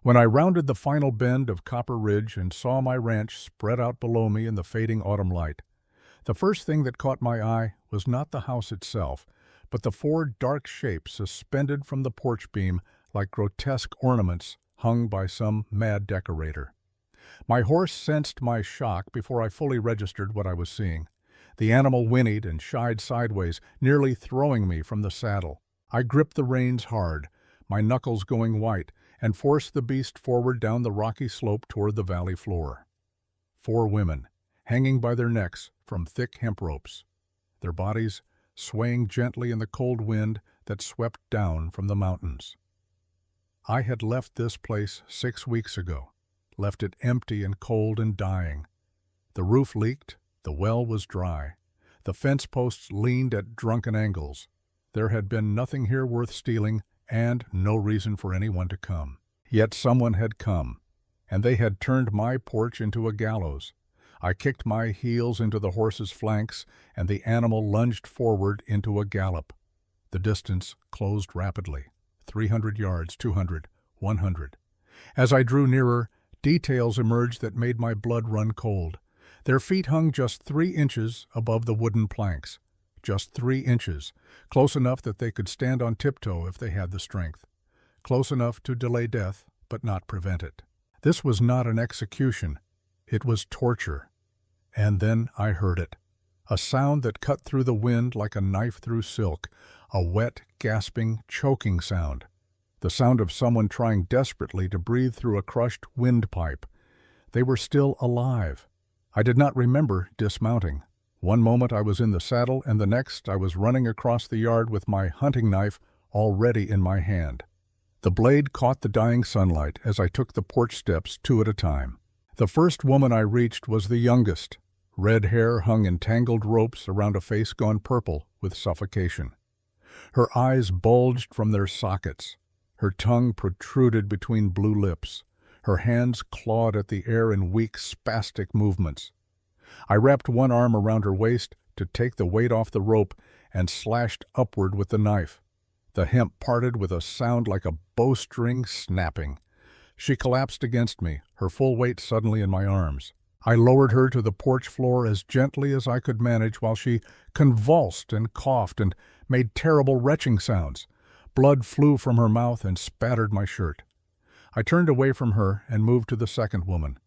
When I rounded the final bend of Copper Ridge and saw my ranch spread out below me in the fading autumn light, the first thing that caught my eye was not the house itself, but the four dark shapes suspended from the porch beam like grotesque ornaments hung by some mad decorator. My horse sensed my shock before I fully registered what I was seeing. The animal whinnied and shied sideways, nearly throwing me from the saddle. I gripped the reins hard, my knuckles going white, and forced the beast forward down the rocky slope toward the valley floor. Four women, hanging by their necks from thick hemp ropes, their bodies swaying gently in the cold wind that swept down from the mountains. I had left this place 6 weeks ago, left it empty and cold and dying. The roof leaked, the well was dry, the fence posts leaned at drunken angles. There had been nothing here worth stealing, and no reason for anyone to come. Yet someone had come, and they had turned my porch into a gallows. I kicked my heels into the horse's flanks, and the animal lunged forward into a gallop. The distance closed rapidly. 300 yards, 200, 100. As I drew nearer, details emerged that made my blood run cold. Their feet hung just 3 inches above the wooden planks. Just 3 inches, close enough that they could stand on tiptoe if they had the strength. Close enough to delay death, but not prevent it. This was not an execution. It was torture. And then I heard it. A sound that cut through the wind like a knife through silk. A wet, gasping, choking sound. The sound of someone trying desperately to breathe through a crushed windpipe. They were still alive. I did not remember dismounting. One moment I was in the saddle, and the next I was running across the yard with my hunting knife already in my hand. The blade caught the dying sunlight as I took the porch steps 2 at a time. The first woman I reached was the youngest. Red hair hung in tangled ropes around a face gone purple with suffocation. Her eyes bulged from their sockets. Her tongue protruded between blue lips. Her hands clawed at the air in weak, spastic movements. I wrapped one arm around her waist to take the weight off the rope and slashed upward with the knife. The hemp parted with a sound like a bowstring snapping. She collapsed against me, her full weight suddenly in my arms. I lowered her to the porch floor as gently as I could manage while she convulsed and coughed and made terrible retching sounds. Blood flew from her mouth and spattered my shirt. I turned away from her and moved to the second woman.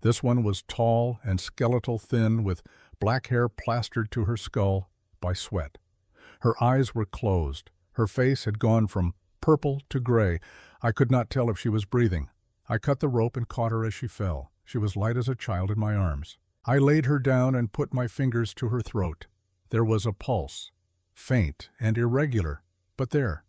This one was tall and skeletal thin, with black hair plastered to her skull by sweat. Her eyes were closed. Her face had gone from purple to gray. I could not tell if she was breathing. I cut the rope and caught her as she fell. She was light as a child in my arms. I laid her down and put my fingers to her throat. There was a pulse, faint and irregular, but there.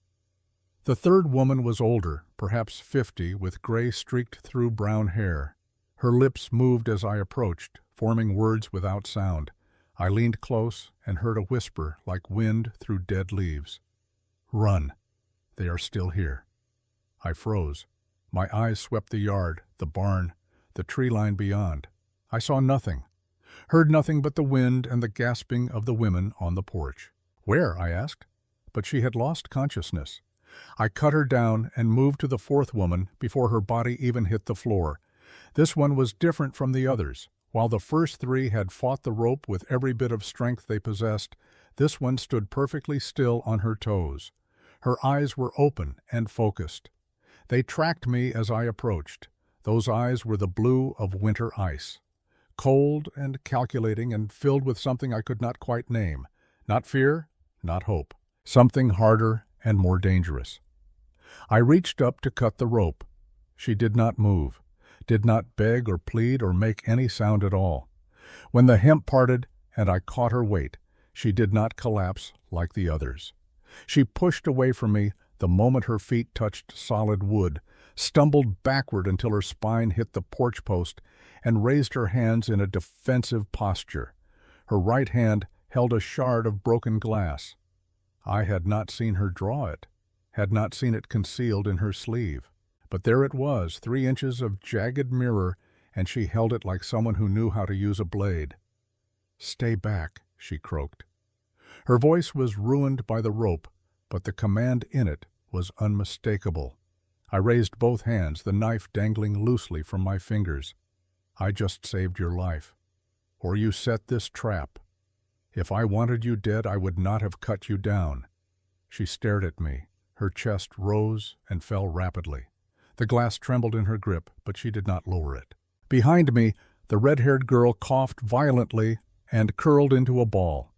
The third woman was older, perhaps 50, with gray streaked-through brown hair. Her lips moved as I approached, forming words without sound. I leaned close and heard a whisper like wind through dead leaves. "Run. They are still here." I froze. My eyes swept the yard, the barn, the tree line beyond. I saw nothing, heard nothing but the wind and the gasping of the women on the porch. "Where?" I asked. But she had lost consciousness. I cut her down and moved to the fourth woman before her body even hit the floor. This one was different from the others. While the first 3 had fought the rope with every bit of strength they possessed, this one stood perfectly still on her toes. Her eyes were open and focused. They tracked me as I approached. Those eyes were the blue of winter ice. Cold and calculating and filled with something I could not quite name. Not fear, not hope. Something harder and more dangerous. I reached up to cut the rope. She did not move, did not beg or plead or make any sound at all. When the hemp parted and I caught her weight, she did not collapse like the others. She pushed away from me the moment her feet touched solid wood, stumbled backward until her spine hit the porch post, and raised her hands in a defensive posture. Her right hand held a shard of broken glass. I had not seen her draw it, had not seen it concealed in her sleeve. But there it was, 3 inches of jagged mirror, and she held it like someone who knew how to use a blade. "Stay back," she croaked. Her voice was ruined by the rope, but the command in it was unmistakable. I raised both hands, the knife dangling loosely from my fingers. I just saved your life. Or you set this trap. If I wanted you dead, I would not have cut you down. She stared at me. Her chest rose and fell rapidly. The glass trembled in her grip, but she did not lower it. Behind me, the red-haired girl coughed violently and curled into a ball.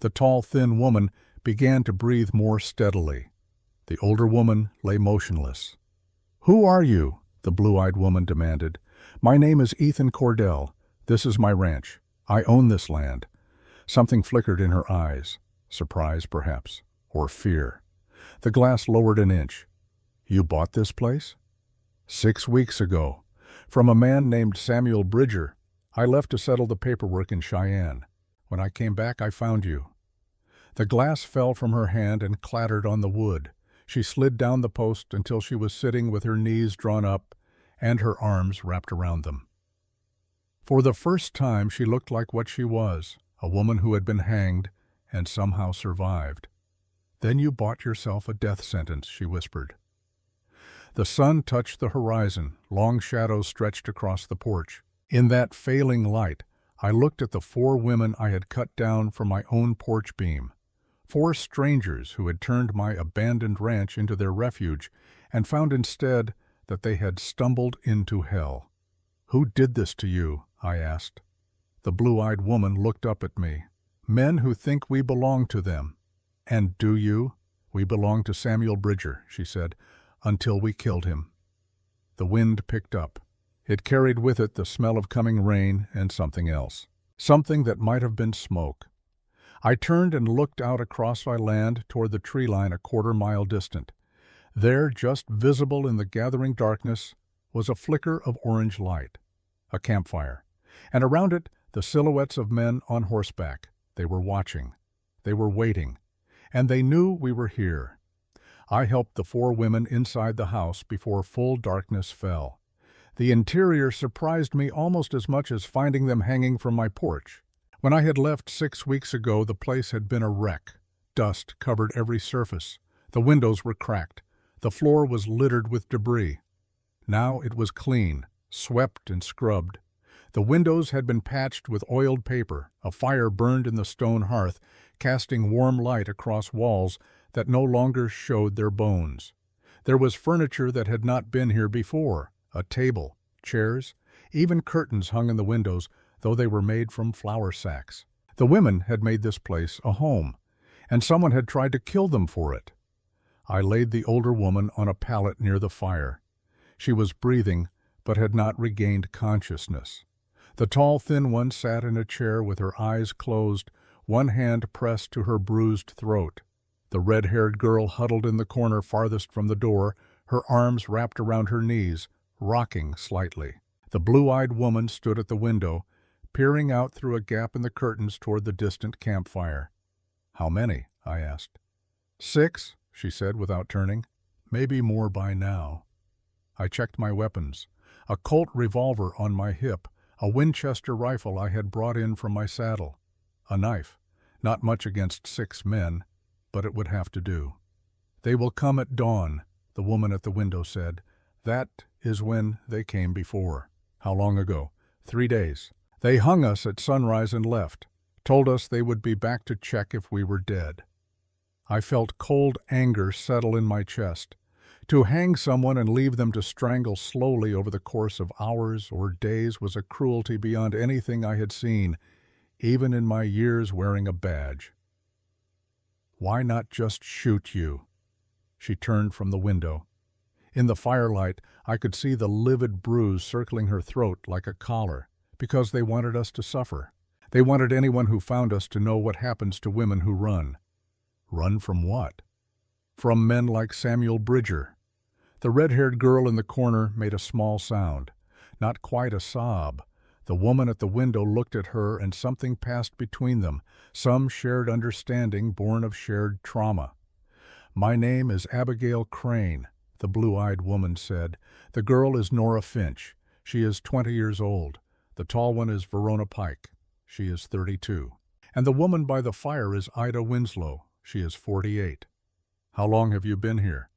The tall, thin woman began to breathe more steadily. The older woman lay motionless. "Who are you?" the blue-eyed woman demanded. "My name is Ethan Cordell. This is my ranch. I own this land." Something flickered in her eyes. Surprise, perhaps, or fear. The glass lowered an inch. "You bought this place?" "6 weeks ago. From a man named Samuel Bridger. I left to settle the paperwork in Cheyenne. When I came back, I found you." The glass fell from her hand and clattered on the wood. She slid down the post until she was sitting with her knees drawn up and her arms wrapped around them. For the first time, she looked like what she was, a woman who had been hanged and somehow survived. "Then you bought yourself a death sentence," she whispered. The sun touched the horizon. Long shadows stretched across the porch. In that failing light, I looked at the 4 women I had cut down from my own porch beam. 4 strangers who had turned my abandoned ranch into their refuge and found instead that they had stumbled into hell. "Who did this to you?" I asked. The blue-eyed woman looked up at me. "Men who think we belong to them." "And do you?" "We belong to Samuel Bridger," she said, "until we killed him." The wind picked up. It carried with it the smell of coming rain and something else. Something that might have been smoke. I turned and looked out across my land toward the tree line a quarter-mile distant. There, just visible in the gathering darkness, was a flicker of orange light. A campfire. And around it, the silhouettes of men on horseback. They were watching. They were waiting. And they knew we were here. I helped the 4 women inside the house before full darkness fell. The interior surprised me almost as much as finding them hanging from my porch. When I had left 6 weeks ago, the place had been a wreck. Dust covered every surface. The windows were cracked. The floor was littered with debris. Now it was clean, swept and scrubbed. The windows had been patched with oiled paper. A fire burned in the stone hearth, casting warm light across walls that no longer showed their bones. There was furniture that had not been here before. A table, chairs, even curtains hung in the windows, though they were made from flour sacks. The women had made this place a home, and someone had tried to kill them for it. I laid the older woman on a pallet near the fire. She was breathing, but had not regained consciousness. The tall, thin one sat in a chair with her eyes closed, one hand pressed to her bruised throat. The red-haired girl huddled in the corner farthest from the door, her arms wrapped around her knees, rocking slightly. The blue-eyed woman stood at the window, peering out through a gap in the curtains toward the distant campfire. "How many?" I asked. "6, she said without turning. "Maybe more by now." I checked my weapons. A Colt revolver on my hip, a Winchester rifle I had brought in from my saddle. A knife. Not much against 6 men, but it would have to do. "They will come at dawn," the woman at the window said. "That is when they came before." "How long ago?" 3 days. "They hung us at sunrise and left. Told us they would be back to check if we were dead." I felt cold anger settle in my chest. To hang someone and leave them to strangle slowly over the course of hours or days was a cruelty beyond anything I had seen, even in my years wearing a badge. "Why not just shoot you?" She turned from the window. In the firelight, I could see the livid bruise circling her throat like a collar, because they wanted us to suffer. They wanted anyone who found us to know what happens to women who run. Run from what? From men like Samuel Bridger. The red-haired girl in the corner made a small sound. Not quite a sob. The woman at the window looked at her and something passed between them, some shared understanding born of shared trauma. "My name is Abigail Crane," the blue-eyed woman said. "The girl is Nora Finch. She is 20 years old. The tall one is Verona Pike. She is 32. And the woman by the fire is Ida Winslow. She is 48. "How long have you been here?"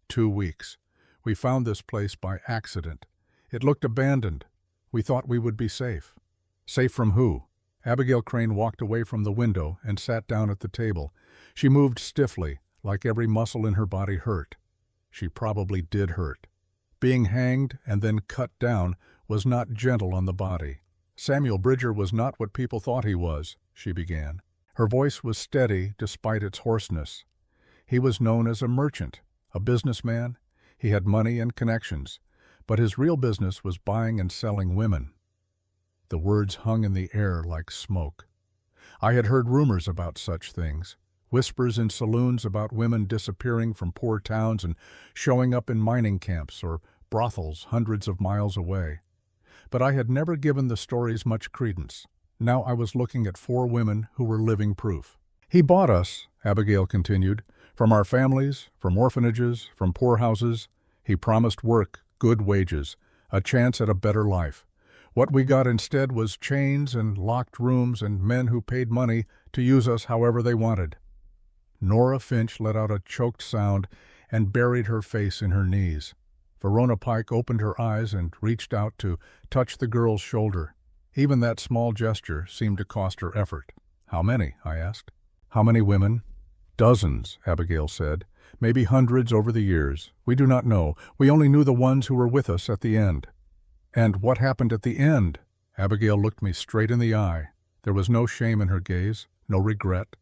2 weeks. We found this place by accident. It looked abandoned. We thought we would be safe. Safe from who? Abigail Crane walked away from the window and sat down at the table. She moved stiffly, like every muscle in her body hurt. She probably did hurt. Being hanged and then cut down was not gentle on the body. Samuel Bridger was not what people thought he was, she began. Her voice was steady despite its hoarseness. He was known as a merchant, a businessman. He had money and connections, but his real business was buying and selling women. The words hung in the air like smoke. I had heard rumors about such things, whispers in saloons about women disappearing from poor towns and showing up in mining camps or brothels hundreds of miles away. But I had never given the stories much credence. Now I was looking at 4 women who were living proof. He bought us, Abigail continued, from our families, from orphanages, from poorhouses. He promised work, good wages, a chance at a better life. What we got instead was chains and locked rooms and men who paid money to use us however they wanted. Nora Finch let out a choked sound and buried her face in her knees. Verona Pike opened her eyes and reached out to touch the girl's shoulder. Even that small gesture seemed to cost her effort. How many? I asked. How many women? Dozens, Abigail said. Maybe hundreds over the years. We do not know. We only knew the ones who were with us at the end. And what happened at the end? Abigail looked me straight in the eye. There was no shame in her gaze, no regret,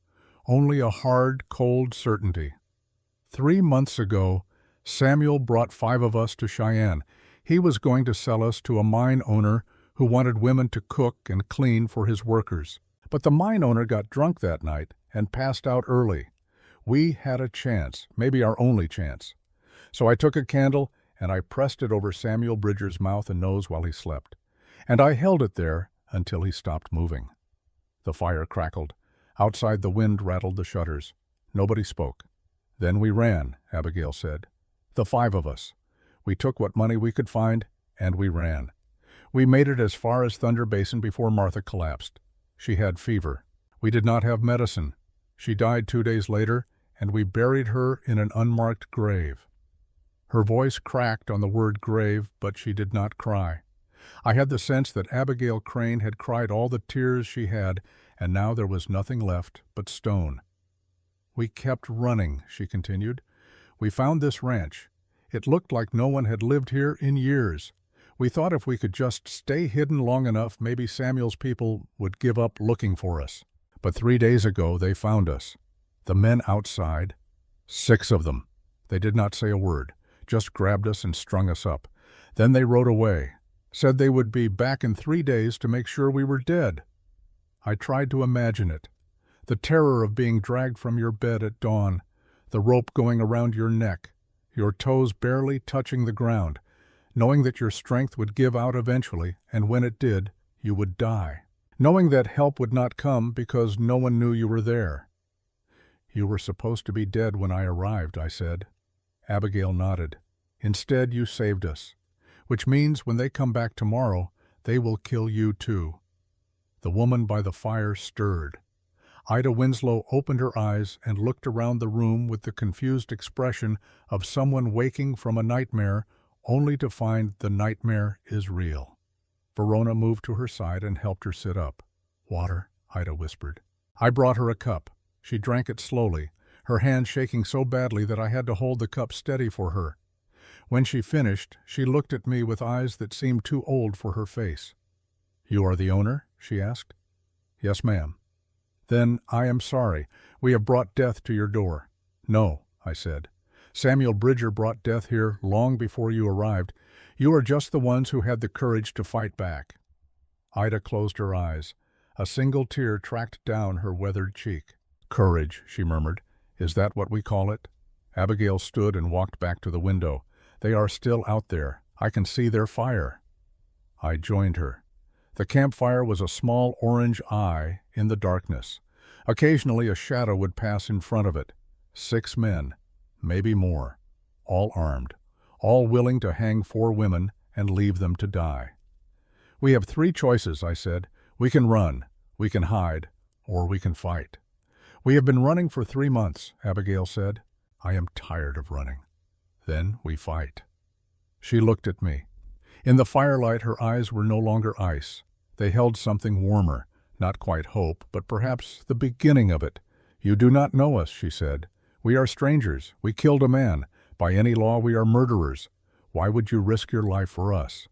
only a hard, cold certainty. 3 months ago, Samuel brought 5 of us to Cheyenne. He was going to sell us to a mine owner who wanted women to cook and clean for his workers. But the mine owner got drunk that night and passed out early. We had a chance, maybe our only chance. So I took a candle and I pressed it over Samuel Bridger's mouth and nose while he slept. And I held it there until he stopped moving. The fire crackled. Outside the wind rattled the shutters. Nobody spoke. Then we ran, Abigail said. The 5 of us. We took what money we could find, and we ran. We made it as far as Thunder Basin before Martha collapsed. She had fever. We did not have medicine. She died 2 days later, and we buried her in an unmarked grave. Her voice cracked on the word grave, but she did not cry. I had the sense that Abigail Crane had cried all the tears she had, and now there was nothing left but stone. We kept running, she continued. We found this ranch. It looked like no one had lived here in years. We thought if we could just stay hidden long enough, maybe Samuel's people would give up looking for us. But 3 days ago, they found us. The men outside, 6 of them. They did not say a word, just grabbed us and strung us up. Then they rode away, said they would be back in 3 days to make sure we were dead. I tried to imagine it. The terror of being dragged from your bed at dawn, the rope going around your neck, your toes barely touching the ground, knowing that your strength would give out eventually, and when it did, you would die. Knowing that help would not come because no one knew you were there. You were supposed to be dead when I arrived, I said. Abigail nodded. Instead, you saved us, which means when they come back tomorrow, they will kill you too. The woman by the fire stirred. Ida Winslow opened her eyes and looked around the room with the confused expression of someone waking from a nightmare only to find the nightmare is real. Verona moved to her side and helped her sit up. Water, Ida whispered. I brought her a cup. She drank it slowly, her hand shaking so badly that I had to hold the cup steady for her. When she finished, she looked at me with eyes that seemed too old for her face. You are the owner? She asked. Yes, ma'am. Then I am sorry. We have brought death to your door. No, I said. Samuel Bridger brought death here long before you arrived. You are just the ones who had the courage to fight back. Ida closed her eyes. A single tear tracked down her weathered cheek. Courage, she murmured. Is that what we call it? Abigail stood and walked back to the window. They are still out there. I can see their fire. I joined her. The campfire was a small orange eye in the darkness. Occasionally a shadow would pass in front of it. 6 men, maybe more, all armed, all willing to hang 4 women and leave them to die. We have 3 choices, I said. We can run, we can hide, or we can fight. We have been running for 3 months, Abigail said. I am tired of running. Then we fight. She looked at me. In the firelight, her eyes were no longer ice. They held something warmer, not quite hope, but perhaps the beginning of it. "You do not know us," she said. "We are strangers. We killed a man. By any law, we are murderers. Why would you risk your life for us?"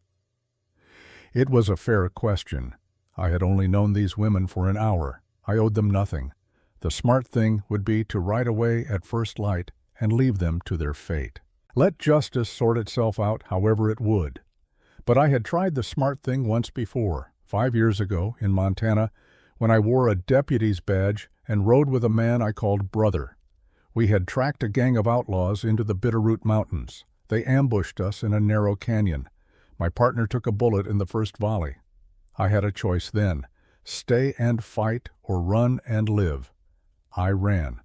It was a fair question. I had only known these women for an hour. I owed them nothing. The smart thing would be to ride away at first light and leave them to their fate. Let justice sort itself out however it would. But I had tried the smart thing once before, 5 years ago, in Montana, when I wore a deputy's badge and rode with a man I called brother. We had tracked a gang of outlaws into the Bitterroot Mountains. They ambushed us in a narrow canyon. My partner took a bullet in the first volley. I had a choice then: stay and fight or run and live. I ran.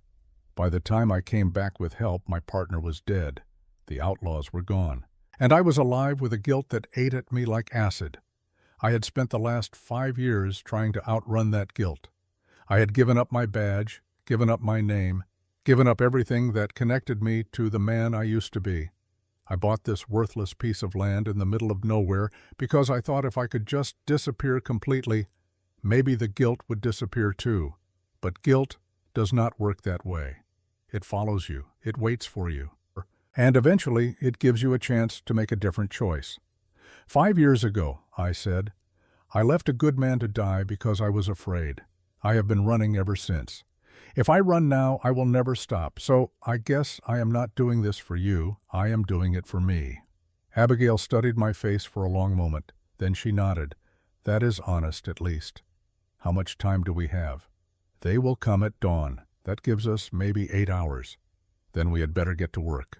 By the time I came back with help, my partner was dead. The outlaws were gone. And I was alive with a guilt that ate at me like acid. I had spent the last 5 years trying to outrun that guilt. I had given up my badge, given up my name, given up everything that connected me to the man I used to be. I bought this worthless piece of land in the middle of nowhere because I thought if I could just disappear completely, maybe the guilt would disappear too. But guilt does not work that way. It follows you. It waits for you. And eventually, it gives you a chance to make a different choice. 5 years ago, I said, I left a good man to die because I was afraid. I have been running ever since. If I run now, I will never stop. So I guess I am not doing this for you. I am doing it for me. Abigail studied my face for a long moment. Then she nodded. That is honest, at least. How much time do we have? They will come at dawn. That gives us maybe 8 hours. Then we had better get to work.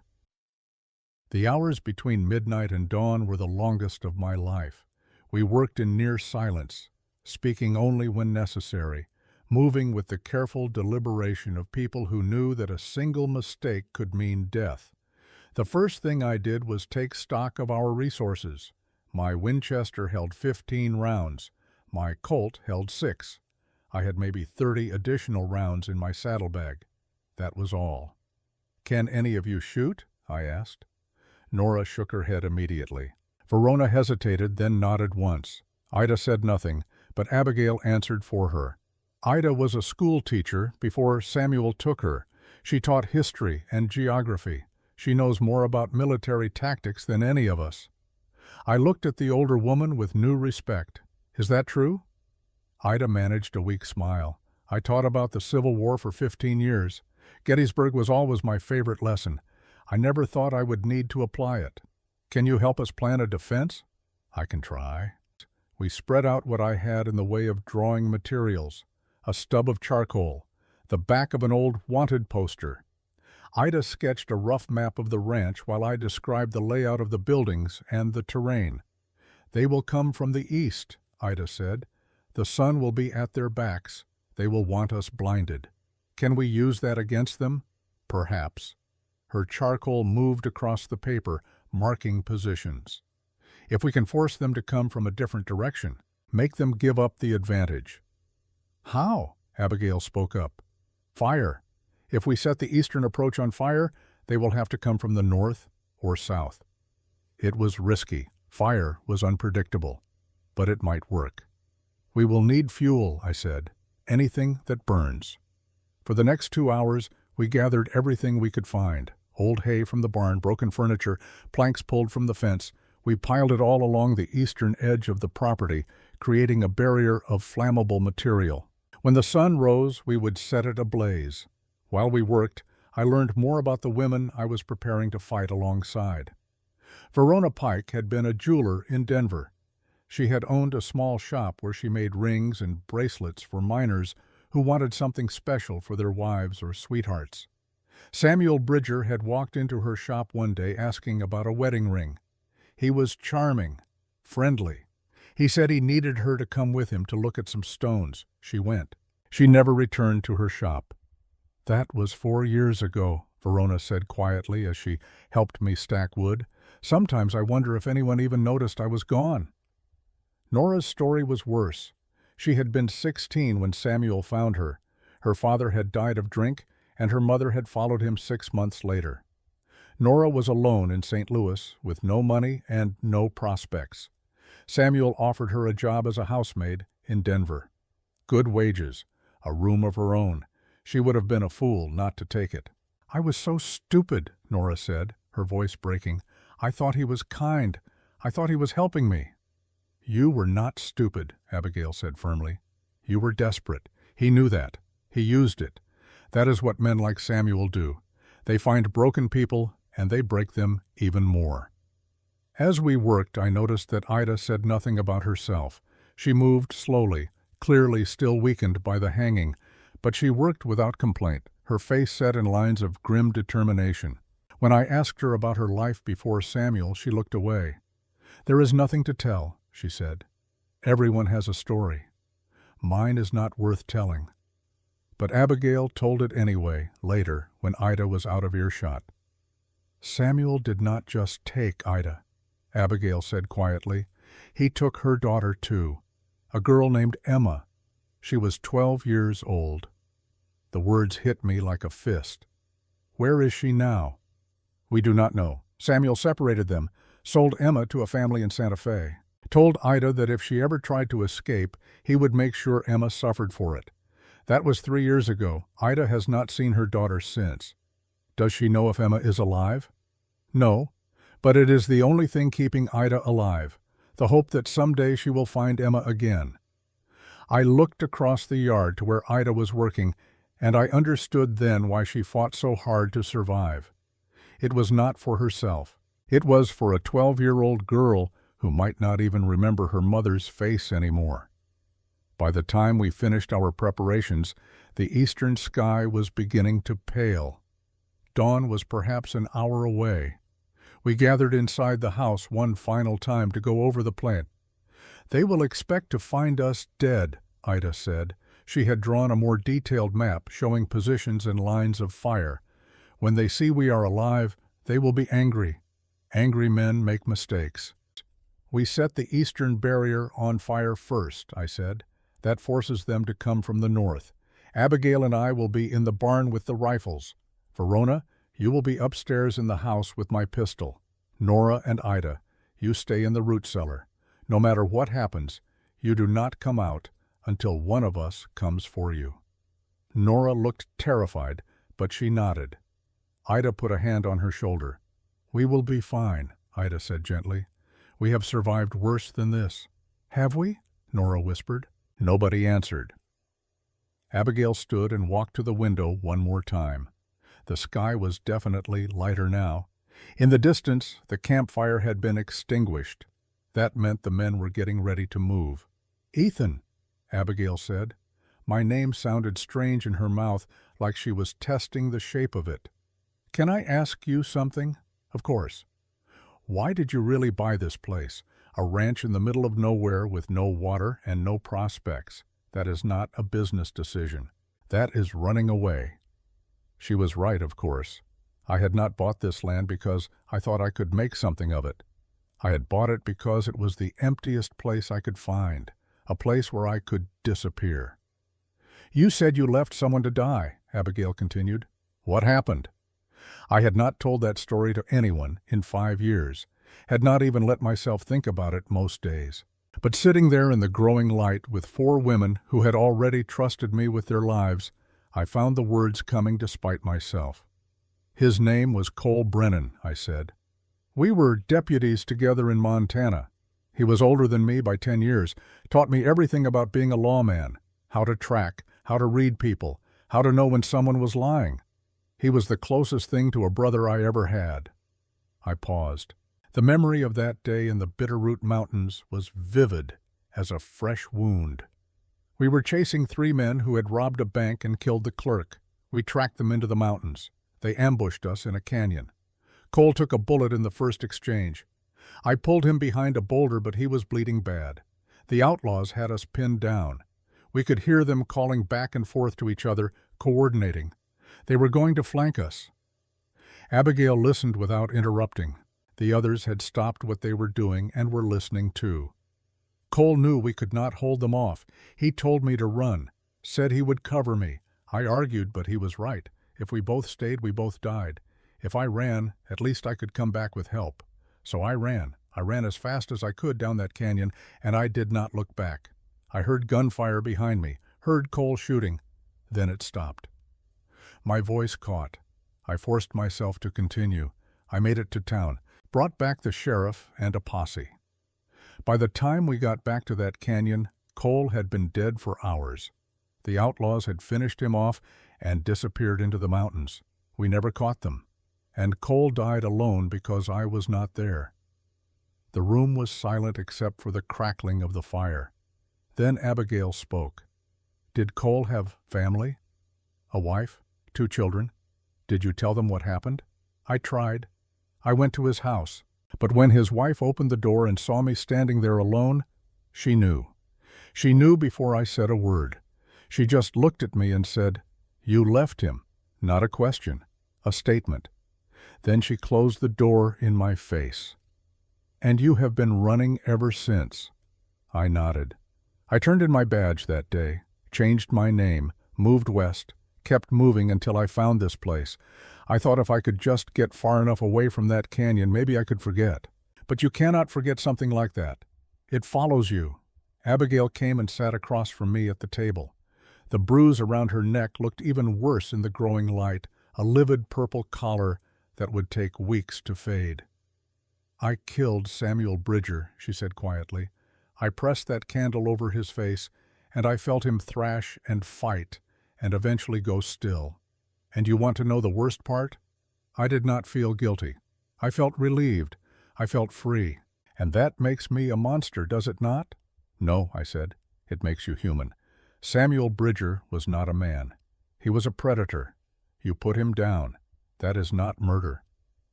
The hours between midnight and dawn were the longest of my life. We worked in near silence, speaking only when necessary, moving with the careful deliberation of people who knew that a single mistake could mean death. The first thing I did was take stock of our resources. My Winchester held 15 rounds. My Colt held 6. I had maybe 30 additional rounds in my saddlebag. That was all. "Can any of you shoot?" I asked. Nora shook her head immediately. Verona hesitated, then nodded once. Ida said nothing, but Abigail answered for her. Ida was a school teacher before Samuel took her. She taught history and geography. She knows more about military tactics than any of us. I looked at the older woman with new respect. Is that true? Ida managed a weak smile. I taught about the Civil War for 15 years. Gettysburg was always my favorite lesson. I never thought I would need to apply it. Can you help us plan a defense? I can try. We spread out what I had in the way of drawing materials. A stub of charcoal, the back of an old wanted poster. Ida sketched a rough map of the ranch while I described the layout of the buildings and the terrain. They will come from the east, Ida said. The sun will be at their backs. They will want us blinded. Can we use that against them? Perhaps. Her charcoal moved across the paper, marking positions. If we can force them to come from a different direction, make them give up the advantage. How? Abigail spoke up. Fire. If we set the eastern approach on fire, they will have to come from the north or south. It was risky. Fire was unpredictable, but it might work. We will need fuel, I said. Anything that burns. For the next 2 hours, we gathered everything we could find. Old hay from the barn, broken furniture, planks pulled from the fence. We piled it all along the eastern edge of the property, creating a barrier of flammable material. When the sun rose, we would set it ablaze. While we worked, I learned more about the women I was preparing to fight alongside. Verona Pike had been a jeweler in Denver. She had owned a small shop where she made rings and bracelets for miners who wanted something special for their wives or sweethearts. Samuel Bridger had walked into her shop one day asking about a wedding ring. He was charming, friendly. He said he needed her to come with him to look at some stones. She went. She never returned to her shop. That was 4 years ago, Verona said quietly as she helped me stack wood. Sometimes I wonder if anyone even noticed I was gone. Nora's story was worse. She had been 16 when Samuel found her. Her father had died of drink, and her mother had followed him 6 months later. Nora was alone in St. Louis with no money and no prospects. Samuel offered her a job as a housemaid in Denver. Good wages, a room of her own. She would have been a fool not to take it. "I was so stupid," Nora said, her voice breaking. "I thought he was kind. I thought he was helping me." "You were not stupid," Abigail said firmly. "You were desperate. He knew that. He used it. That is what men like Samuel do. They find broken people and they break them even more." As we worked, I noticed that Ida said nothing about herself. She moved slowly, clearly still weakened by the hanging, but she worked without complaint, her face set in lines of grim determination. When I asked her about her life before Samuel, she looked away. "There is nothing to tell," she said. "Everyone has a story. Mine is not worth telling." But Abigail told it anyway, later, when Ida was out of earshot. "Samuel did not just take Ida," Abigail said quietly. "He took her daughter too, a girl named Emma. She was 12 years old." The words hit me like a fist. "Where is she now?" "We do not know. Samuel separated them, sold Emma to a family in Santa Fe. Told Ida that if she ever tried to escape, he would make sure Emma suffered for it. That was 3 years ago. Ida has not seen her daughter since. Does she know if Emma is alive?" "No, but it is the only thing keeping Ida alive, the hope that someday she will find Emma again." I looked across the yard to where Ida was working, and I understood then why she fought so hard to survive. It was not for herself. It was for a 12-year-old girl who might not even remember her mother's face anymore. By the time we finished our preparations, the eastern sky was beginning to pale. Dawn was perhaps an hour away. We gathered inside the house one final time to go over the plan. "They will expect to find us dead," Ida said. She had drawn a more detailed map showing positions and lines of fire. "When they see we are alive, they will be angry. Angry men make mistakes." "We set the eastern barrier on fire first," I said. "That forces them to come from the north. Abigail and I will be in the barn with the rifles. Verona, you will be upstairs in the house with my pistol. Nora and Ida, you stay in the root cellar. No matter what happens, you do not come out until one of us comes for you." Nora looked terrified, but she nodded. Ida put a hand on her shoulder. "We will be fine," Ida said gently. "We have survived worse than this." "Have we?" Nora whispered. Nobody answered. Abigail stood and walked to the window one more time. The sky was definitely lighter now. In the distance, the campfire had been extinguished. That meant the men were getting ready to move. "Ethan," Abigail said. My name sounded strange in her mouth, like she was testing the shape of it. "Can I ask you something?" "Of course." "Why did you really buy this place? A ranch in the middle of nowhere with no water and no prospects. That is not a business decision. That is running away." She was right, of course. I had not bought this land because I thought I could make something of it. I had bought it because it was the emptiest place I could find, a place where I could disappear. "You said you left someone to die," Abigail continued. "What happened?" I had not told that story to anyone in 5 years, had not even let myself think about it most days. But sitting there in the growing light with 4 women who had already trusted me with their lives, I found the words coming despite myself. "His name was Cole Brennan," I said. "We were deputies together in Montana. He was older than me by 10 years, taught me everything about being a lawman, how to track, how to read people, how to know when someone was lying. He was the closest thing to a brother I ever had." I paused. The memory of that day in the Bitterroot Mountains was vivid as a fresh wound. We were chasing 3 men who had robbed a bank and killed the clerk. We tracked them into the mountains. They ambushed us in a canyon. Cole took a bullet in the first exchange. I pulled him behind a boulder, but he was bleeding bad. The outlaws had us pinned down. We could hear them calling back and forth to each other, coordinating. They were going to flank us. Abigail listened without interrupting. The others had stopped what they were doing and were listening too. Cole knew we could not hold them off. He told me to run, said he would cover me. I argued, but he was right. If we both stayed, we both died. If I ran, at least I could come back with help. So I ran. I ran as fast as I could down that canyon, and I did not look back. I heard gunfire behind me, heard Cole shooting. Then it stopped. My voice caught. I forced myself to continue. I made it to town, brought back the sheriff and a posse. By the time we got back to that canyon, Cole had been dead for hours. The outlaws had finished him off and disappeared into the mountains. We never caught them. And Cole died alone because I was not there. The room was silent except for the crackling of the fire. Then Abigail spoke. Did Cole have family? A wife? 2 children? Did you tell them what happened? I tried. I went to his house. But when his wife opened the door and saw me standing there alone, she knew. She knew before I said a word. She just looked at me and said, "You left him." Not a question, a statement. Then she closed the door in my face. "And you have been running ever since." I nodded. I turned in my badge that day, changed my name, moved west, kept moving until I found this place. I thought if I could just get far enough away from that canyon, maybe I could forget. But you cannot forget something like that. It follows you. Abigail came and sat across from me at the table. The bruise around her neck looked even worse in the growing light, a livid purple collar that would take weeks to fade. "I killed Samuel Bridger," she said quietly. I pressed that candle over his face, and I felt him thrash and fight, and eventually go still. And you want to know the worst part? I did not feel guilty. I felt relieved. I felt free. And that makes me a monster, does it not? No, I said. It makes you human. Samuel Bridger was not a man. He was a predator. You put him down. That is not murder.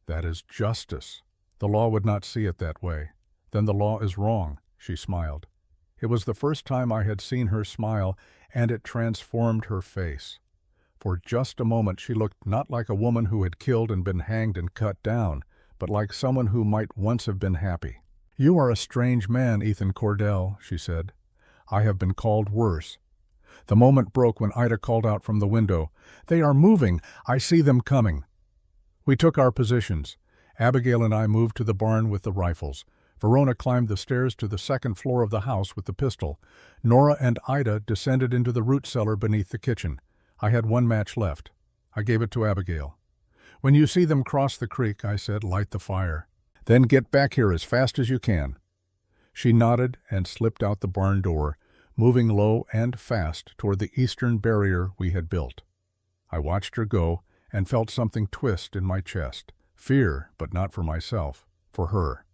That is justice. The law would not see it that way. Then the law is wrong, she smiled. It was the first time I had seen her smile, and it transformed her face. For just a moment she looked not like a woman who had killed and been hanged and cut down, but like someone who might once have been happy. "You are a strange man, Ethan Cordell," she said. "I have been called worse." The moment broke when Ida called out from the window, "They are moving! I see them coming!" We took our positions. Abigail and I moved to the barn with the rifles. Verona climbed the stairs to the second floor of the house with the pistol. Nora and Ida descended into the root cellar beneath the kitchen. I had 1 match left. I gave it to Abigail. "When you see them cross the creek," I said, "light the fire. Then get back here as fast as you can." She nodded and slipped out the barn door, moving low and fast toward the eastern barrier we had built. I watched her go and felt something twist in my chest. Fear, but not for myself, for her.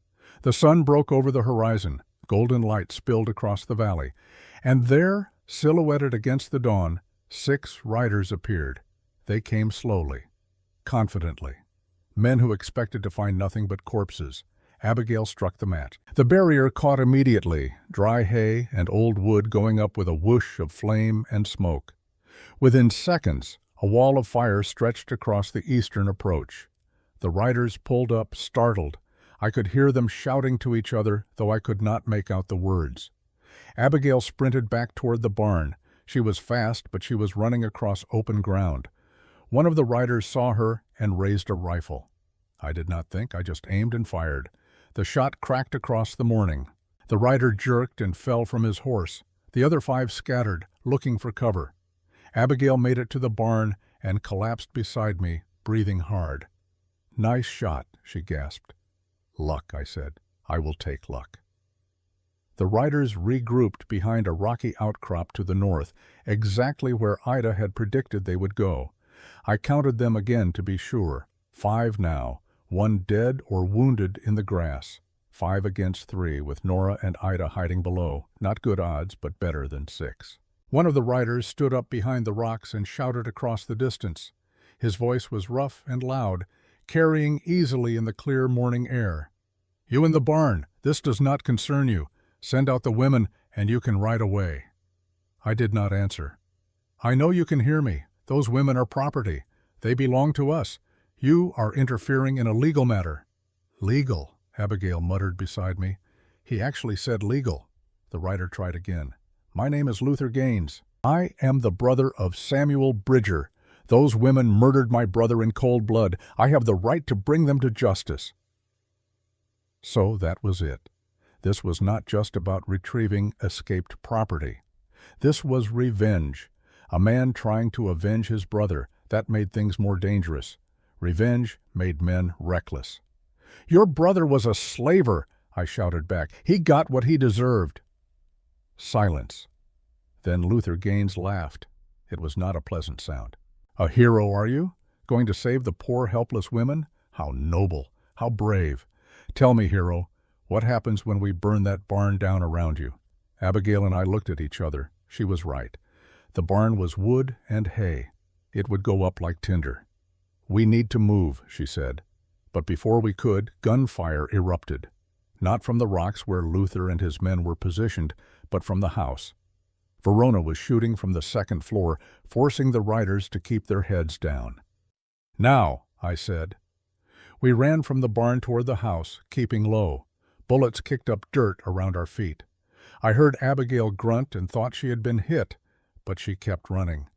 The sun broke over the horizon. Golden light spilled across the valley. And there, silhouetted against the dawn, 6 riders appeared. They came slowly, confidently. Men who expected to find nothing but corpses. Abigail struck the match. The barrier caught immediately, dry hay and old wood going up with a whoosh of flame and smoke. Within seconds, a wall of fire stretched across the eastern approach. The riders pulled up, startled. I could hear them shouting to each other, though I could not make out the words. Abigail sprinted back toward the barn. She was fast, but she was running across open ground. One of the riders saw her and raised a rifle. I did not think, I just aimed and fired. The shot cracked across the morning. The rider jerked and fell from his horse. The other 5 scattered, looking for cover. Abigail made it to the barn and collapsed beside me, breathing hard. "Nice shot," she gasped. "Luck," I said. "I will take luck." The riders regrouped behind a rocky outcrop to the north, exactly where Ida had predicted they would go. I counted them again to be sure. 5 now, 1 dead or wounded in the grass. 5 against 3, with Nora and Ida hiding below. Not good odds, but better than 6. One of the riders stood up behind the rocks and shouted across the distance. His voice was rough and loud, carrying easily in the clear morning air. "You in the barn, this does not concern you. Send out the women, and you can ride away." I did not answer. "I know you can hear me. Those women are property. They belong to us. You are interfering in a legal matter." "Legal," Abigail muttered beside me. "He actually said legal." The rider tried again. "My name is Luther Gaines. I am the brother of Samuel Bridger, Those women murdered my brother in cold blood. I have the right to bring them to justice." So that was it. This was not just about retrieving escaped property. This was revenge. A man trying to avenge his brother. That made things more dangerous. Revenge made men reckless. "Your brother was a slaver," I shouted back. "He got what he deserved." Silence. Then Luther Gaines laughed. It was not a pleasant sound. "A hero, are you? Going to save the poor, helpless women? How noble! How brave! Tell me, hero, what happens when we burn that barn down around you?" Abigail and I looked at each other. She was right. The barn was wood and hay. It would go up like tinder. "We need to move," she said. But before we could, gunfire erupted. Not from the rocks where Luther and his men were positioned, but from the house. Verona was shooting from the second floor, forcing the riders to keep their heads down. "Now," I said. We ran from the barn toward the house, keeping low. Bullets kicked up dirt around our feet. I heard Abigail grunt and thought she had been hit, but she kept running.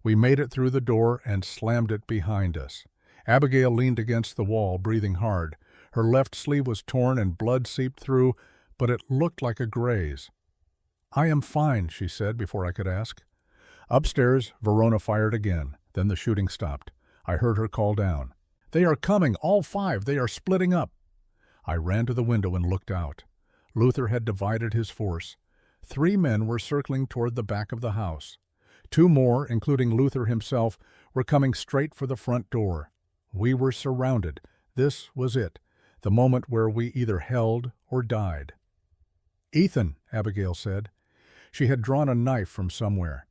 We made it through the door and slammed it behind us. Abigail leaned against the wall, breathing hard. Her left sleeve was torn and blood seeped through, but it looked like a graze. "I am fine," she said before I could ask. Upstairs, Verona fired again. Then the shooting stopped. I heard her call down. "They are coming, all 5. They are splitting up." I ran to the window and looked out. Luther had divided his force. 3 men were circling toward the back of the house. 2 more, including Luther himself, were coming straight for the front door. We were surrounded. This was it, the moment where we either held or died. "Ethan," Abigail said. She had drawn a knife from somewhere.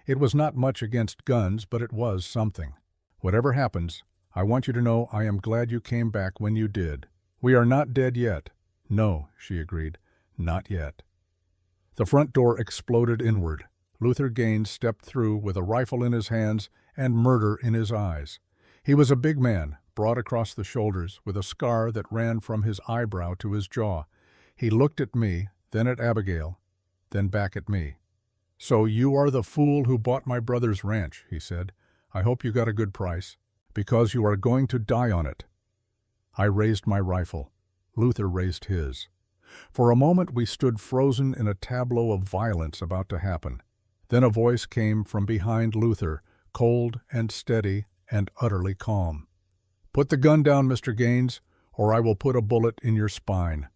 It was not much against guns, but it was something. "Whatever happens, I want you to know I am glad you came back when you did. We are not dead yet." "No," she agreed, "not yet." The front door exploded inward. Luther Gaines stepped through with a rifle in his hands and murder in his eyes. He was a big man, broad across the shoulders, with a scar that ran from his eyebrow to his jaw. He looked at me, then at Abigail, then back at me. "So you are the fool who bought my brother's ranch," he said. "I hope you got a good price, because you are going to die on it." I raised my rifle. Luther raised his. For a moment we stood frozen in a tableau of violence about to happen. Then a voice came from behind Luther, cold and steady and utterly calm. "Put the gun down, Mr. Gaines, or I will put a bullet in your spine."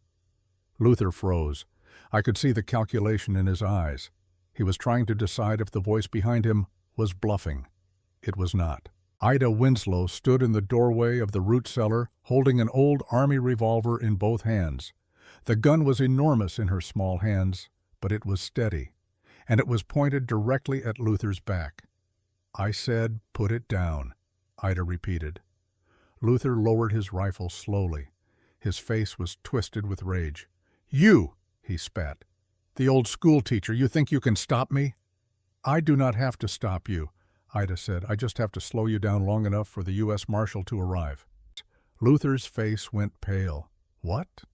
Luther froze. I could see the calculation in his eyes. He was trying to decide if the voice behind him was bluffing. It was not. Ida Winslow stood in the doorway of the root cellar, holding an old army revolver in both hands. The gun was enormous in her small hands, but it was steady, and it was pointed directly at Luther's back. "I said, put it down," Ida repeated. Luther lowered his rifle slowly. His face was twisted with rage. "You!" he spat. "The old schoolteacher, you think you can stop me?" "I do not have to stop you," Ida said. "I just have to slow you down long enough for the U.S. Marshal to arrive." Luther's face went pale. "What?"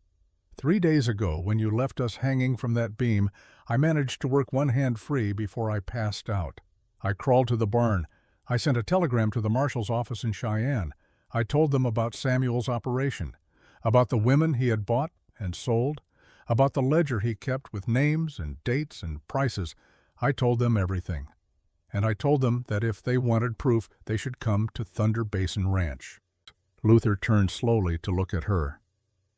"3 days ago, when you left us hanging from that beam, I managed to work one hand free before I passed out. I crawled to the barn. I sent a telegram to the Marshal's office in Cheyenne. I told them about Samuel's operation, about the women he had bought and sold, about the ledger he kept with names and dates and prices. I told them everything. And I told them that if they wanted proof, they should come to Thunder Basin Ranch." Luther turned slowly to look at her.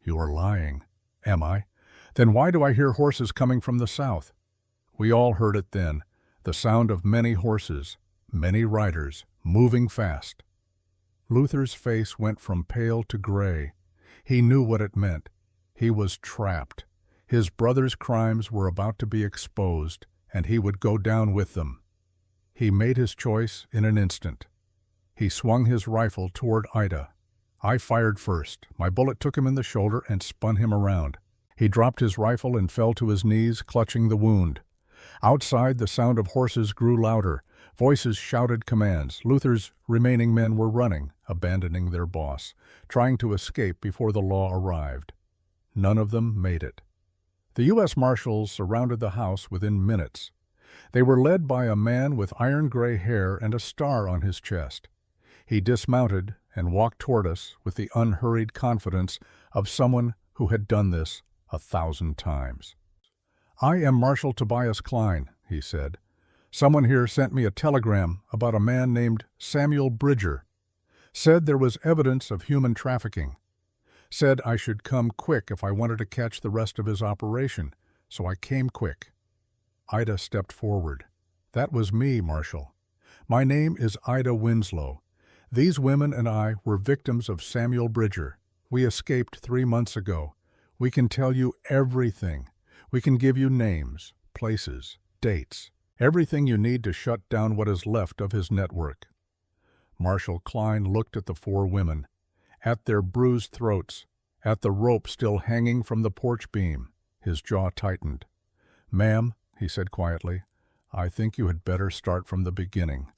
"You are lying." "Am I? Then why do I hear horses coming from the south?" We all heard it then, the sound of many horses, many riders, moving fast. Luther's face went from pale to gray. He knew what it meant. He was trapped. His brother's crimes were about to be exposed, and he would go down with them. He made his choice in an instant. He swung his rifle toward Ida. I fired first. My bullet took him in the shoulder and spun him around. He dropped his rifle and fell to his knees, clutching the wound. Outside, the sound of horses grew louder. Voices shouted commands. Luther's remaining men were running, abandoning their boss, trying to escape before the law arrived. None of them made it. The U.S. Marshals surrounded the house within minutes. They were led by a man with iron-gray hair and a star on his chest. He dismounted and walked toward us with the unhurried confidence of someone who had done this 1,000 times. "I am Marshal Tobias Klein," he said. "Someone here sent me a telegram about a man named Samuel Bridger. Said there was evidence of human trafficking. Said I should come quick if I wanted to catch the rest of his operation, so I came quick." Ida stepped forward. "That was me, Marshal. My name is Ida Winslow. These women and I were victims of Samuel Bridger. We escaped 3 months ago. We can tell you everything. We can give you names, places, dates, everything you need to shut down what is left of his network." Marshal Klein looked at the 4 women, at their bruised throats, at the rope still hanging from the porch beam. His jaw tightened. "Ma'am," he said quietly, "I think you had better start from the beginning."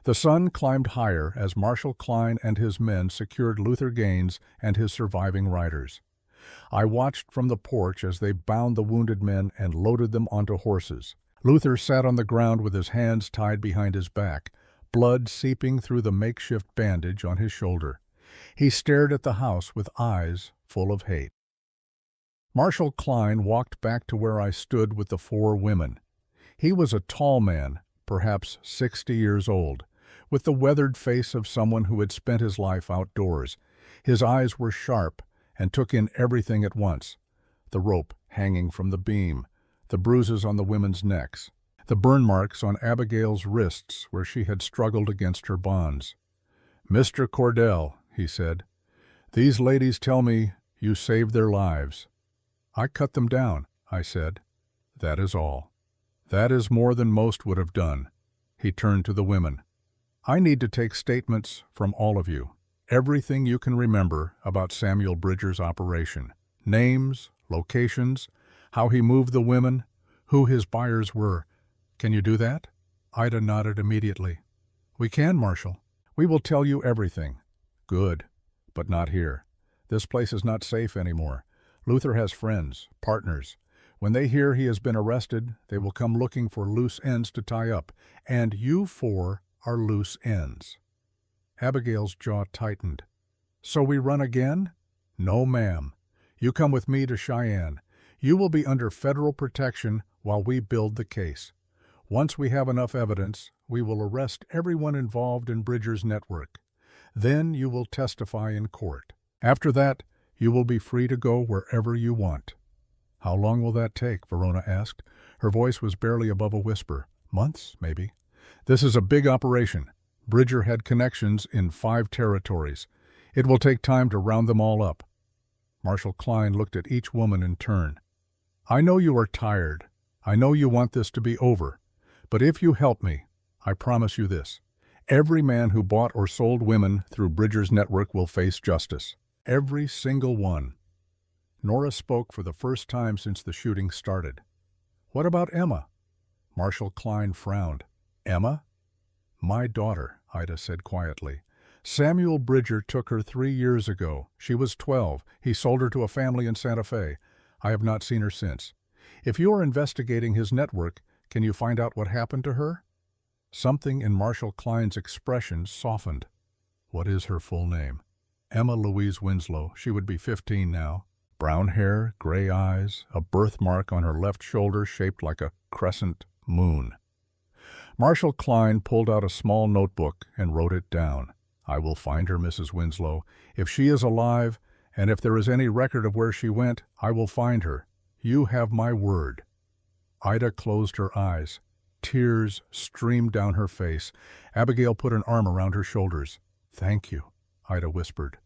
The sun climbed higher as Marshal Klein and his men secured Luther Gaines and his surviving riders. I watched from the porch as they bound the wounded men and loaded them onto horses. Luther sat on the ground with his hands tied behind his back, blood seeping through the makeshift bandage on his shoulder. He stared at the house with eyes full of hate. Marshal Klein walked back to where I stood with the 4 women. He was a tall man, perhaps 60 years old, with the weathered face of someone who had spent his life outdoors. His eyes were sharp and took in everything at once: the rope hanging from the beam, the bruises on the women's necks, the burn marks on Abigail's wrists where she had struggled against her bonds. "Mr. Cordell," he said, "these ladies tell me you saved their lives." "I cut them down," I said. "That is all. That is more than most would have done." He turned to the women. "I need to take statements from all of you. Everything you can remember about Samuel Bridger's operation. Names, locations, how he moved the women, who his buyers were. Can you do that?" Ida nodded immediately. "We can, Marshal. We will tell you everything." "Good, but not here. This place is not safe anymore. Luther has friends, partners. When they hear he has been arrested, they will come looking for loose ends to tie up, and you 4 are loose ends." Abigail's jaw tightened. "So we run again?" "No, ma'am. You come with me to Cheyenne. You will be under federal protection while we build the case. Once we have enough evidence, we will arrest everyone involved in Bridger's network. Then you will testify in court. After that, you will be free to go wherever you want." "How long will that take?" Verona asked. Her voice was barely above a whisper. "Months, maybe. This is a big operation. Bridger had connections in 5 territories. It will take time to round them all up." Marshal Klein looked at each woman in turn. "I know you are tired. I know you want this to be over. But if you help me, I promise you this: every man who bought or sold women through Bridger's network will face justice. Every single one." Nora spoke for the first time since the shooting started. "What about Emma?" Marshal Klein frowned. "Emma?" "My daughter," Ida said quietly. "Samuel Bridger took her 3 years ago. She was 12. He sold her to a family in Santa Fe. I have not seen her since. If you are investigating his network, can you find out what happened to her?" Something in Marshal Klein's expression softened. "What is her full name?" "Emma Louise Winslow. She would be 15 now. Brown hair, gray eyes, a birthmark on her left shoulder shaped like a crescent moon." Marshal Klein pulled out a small notebook and wrote it down. "I will find her, Mrs. Winslow. If she is alive, and if there is any record of where she went, I will find her. You have my word." Ida closed her eyes. Tears streamed down her face. Abigail put an arm around her shoulders. "Thank you," Ida whispered.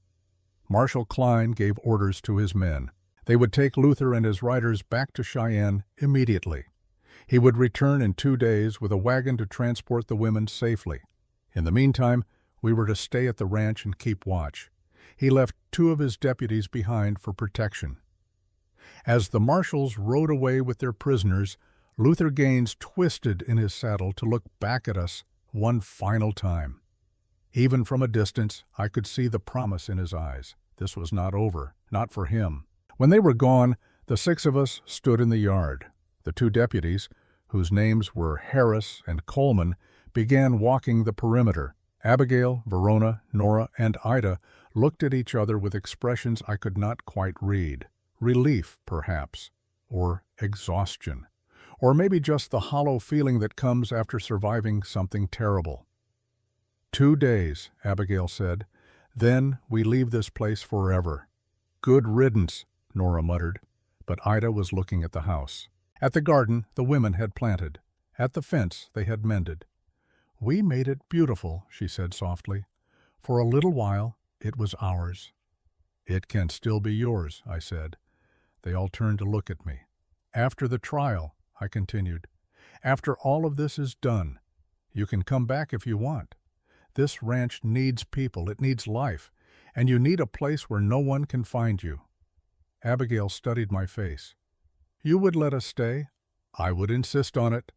Marshal Klein gave orders to his men. They would take Luther and his riders back to Cheyenne immediately. He would return in 2 days with a wagon to transport the women safely. In the meantime, we were to stay at the ranch and keep watch. He left 2 of his deputies behind for protection. As the marshals rode away with their prisoners, Luther Gaines twisted in his saddle to look back at us one final time. Even from a distance, I could see the promise in his eyes. This was not over, not for him. When they were gone, the 6 of us stood in the yard. The 2 deputies, whose names were Harris and Coleman, began walking the perimeter. Abigail, Verona, Nora, and Ida looked at each other with expressions I could not quite read. Relief, perhaps, or exhaustion, or maybe just the hollow feeling that comes after surviving something terrible. 2 days, Abigail said. Then we leave this place forever. Good riddance, Nora muttered, but Ida was looking at the house. At the garden the women had planted. At the fence they had mended. We made it beautiful, she said softly. For a little while it was ours. It can still be yours, I said. They all turned to look at me. After the trial, I continued, after all of this is done, you can come back if you want. This ranch needs people, it needs life, and you need a place where no one can find you. Abigail studied my face. You would let us stay? I would insist on it.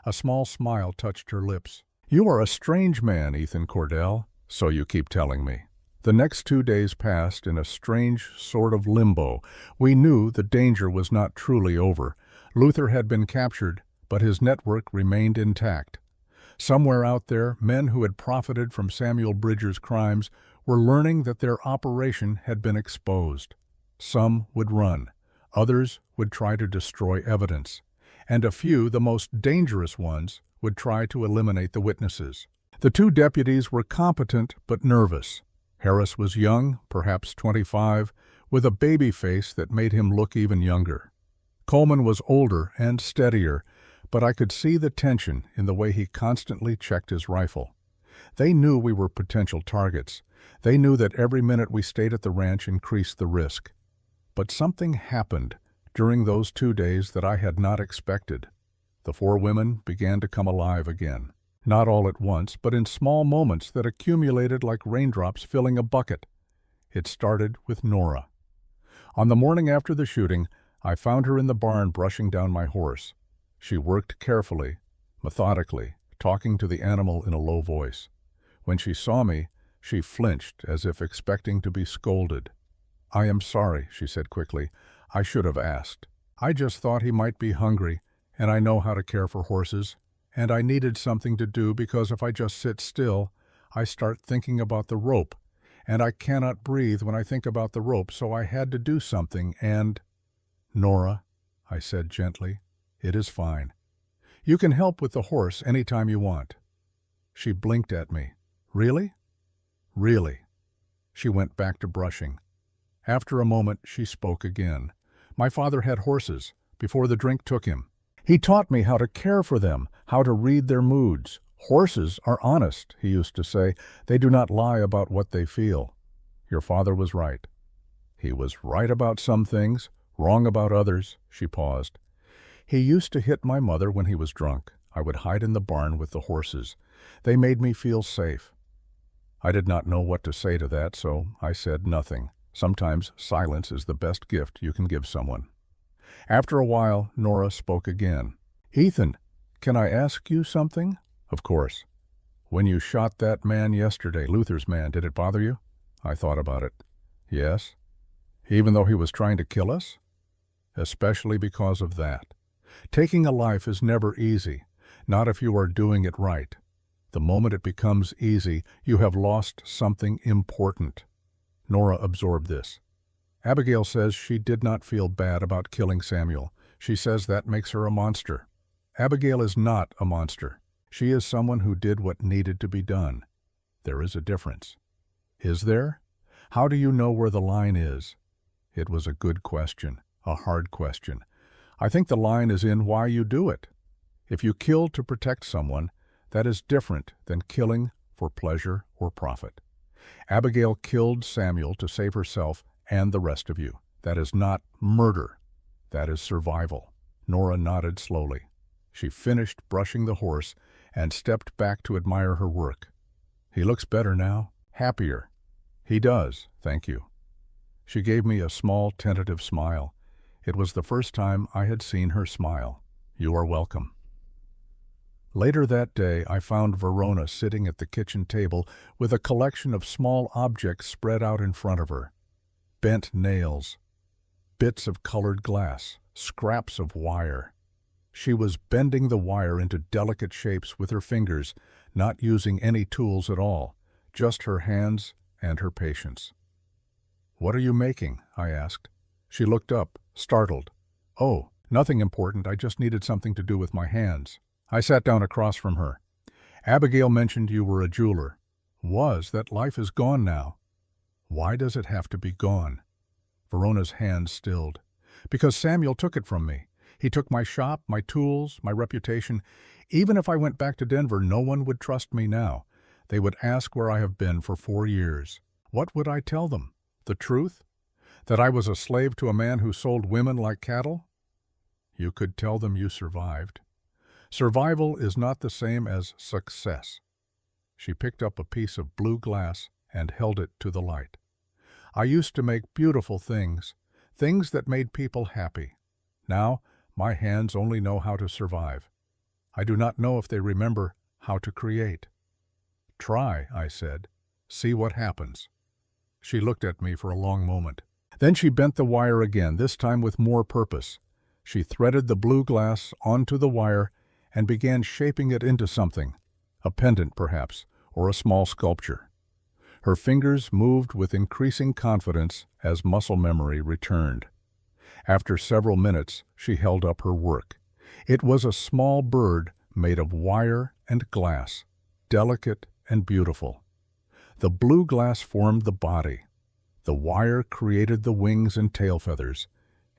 A small smile touched her lips. You are a strange man, Ethan Cordell, so you keep telling me. The next 2 days passed in a strange sort of limbo. We knew the danger was not truly over. Luther had been captured, but his network remained intact. Somewhere out there, men who had profited from Samuel Bridger's crimes were learning that their operation had been exposed. Some would run. Others would try to destroy evidence. And a few, the most dangerous ones, would try to eliminate the witnesses. The 2 deputies were competent but nervous. Harris was young, perhaps 25, with a baby face that made him look even younger. Coleman was older and steadier, but I could see the tension in the way he constantly checked his rifle. They knew we were potential targets. They knew that every minute we stayed at the ranch increased the risk. But something happened during those 2 days that I had not expected. The 4 women began to come alive again. Not all at once, but in small moments that accumulated like raindrops filling a bucket. It started with Nora. On the morning after the shooting, I found her in the barn brushing down my horse. She worked carefully, methodically, talking to the animal in a low voice. When she saw me, she flinched as if expecting to be scolded. I am sorry, she said quickly. I should have asked. I just thought he might be hungry, and I know how to care for horses. And I needed something to do because if I just sit still, I start thinking about the rope, and I cannot breathe when I think about the rope, so I had to do something, and— Nora, I said gently, it is fine. You can help with the horse any time you want. She blinked at me. Really? Really. She went back to brushing. After a moment, she spoke again. My father had horses before the drink took him. He taught me how to care for them, how to read their moods. Horses are honest, he used to say. They do not lie about what they feel. Your father was right. He was right about some things, wrong about others. She paused. He used to hit my mother when he was drunk. I would hide in the barn with the horses. They made me feel safe. I did not know what to say to that, so I said nothing. Sometimes silence is the best gift you can give someone. After a while, Nora spoke again. Ethan, can I ask you something? Of course. When you shot that man yesterday, Luther's man, did it bother you? I thought about it. Yes. Even though he was trying to kill us? Especially because of that. Taking a life is never easy, not if you are doing it right. The moment it becomes easy, you have lost something important. Nora absorbed this. Abigail says she did not feel bad about killing Samuel. She says that makes her a monster. Abigail is not a monster. She is someone who did what needed to be done. There is a difference. Is there? How do you know where the line is? It was a good question, a hard question. I think the line is in why you do it. If you kill to protect someone, that is different than killing for pleasure or profit. Abigail killed Samuel to save herself and the rest of you. That is not murder. That is survival. Nora nodded slowly. She finished brushing the horse and stepped back to admire her work. He looks better now, happier. He does, thank you. She gave me a small, tentative smile. It was the first time I had seen her smile. You are welcome. Later that day, I found Verona sitting at the kitchen table with a collection of small objects spread out in front of her. Bent nails, bits of colored glass, scraps of wire. She was bending the wire into delicate shapes with her fingers, not using any tools at all, just her hands and her patience. "What are you making?" I asked. She looked up, startled. "Oh, nothing important. I just needed something to do with my hands." I sat down across from her. "Abigail mentioned you were a jeweler." That life is gone now." "Why does it have to be gone?" Verona's hand stilled. "Because Samuel took it from me. He took my shop, my tools, my reputation. Even if I went back to Denver, no one would trust me now. They would ask where I have been for 4 years. What would I tell them? The truth? That I was a slave to a man who sold women like cattle?" "You could tell them you survived." "Survival is not the same as success." She picked up a piece of blue glass and held it to the light. "I used to make beautiful things, things that made people happy. Now, my hands only know how to survive. I do not know if they remember how to create." "Try," I said. "See what happens." She looked at me for a long moment. Then she bent the wire again, this time with more purpose. She threaded the blue glass onto the wire and began shaping it into something, a pendant perhaps, or a small sculpture. Her fingers moved with increasing confidence as muscle memory returned. After several minutes, she held up her work. It was a small bird made of wire and glass, delicate and beautiful. The blue glass formed the body. The wire created the wings and tail feathers.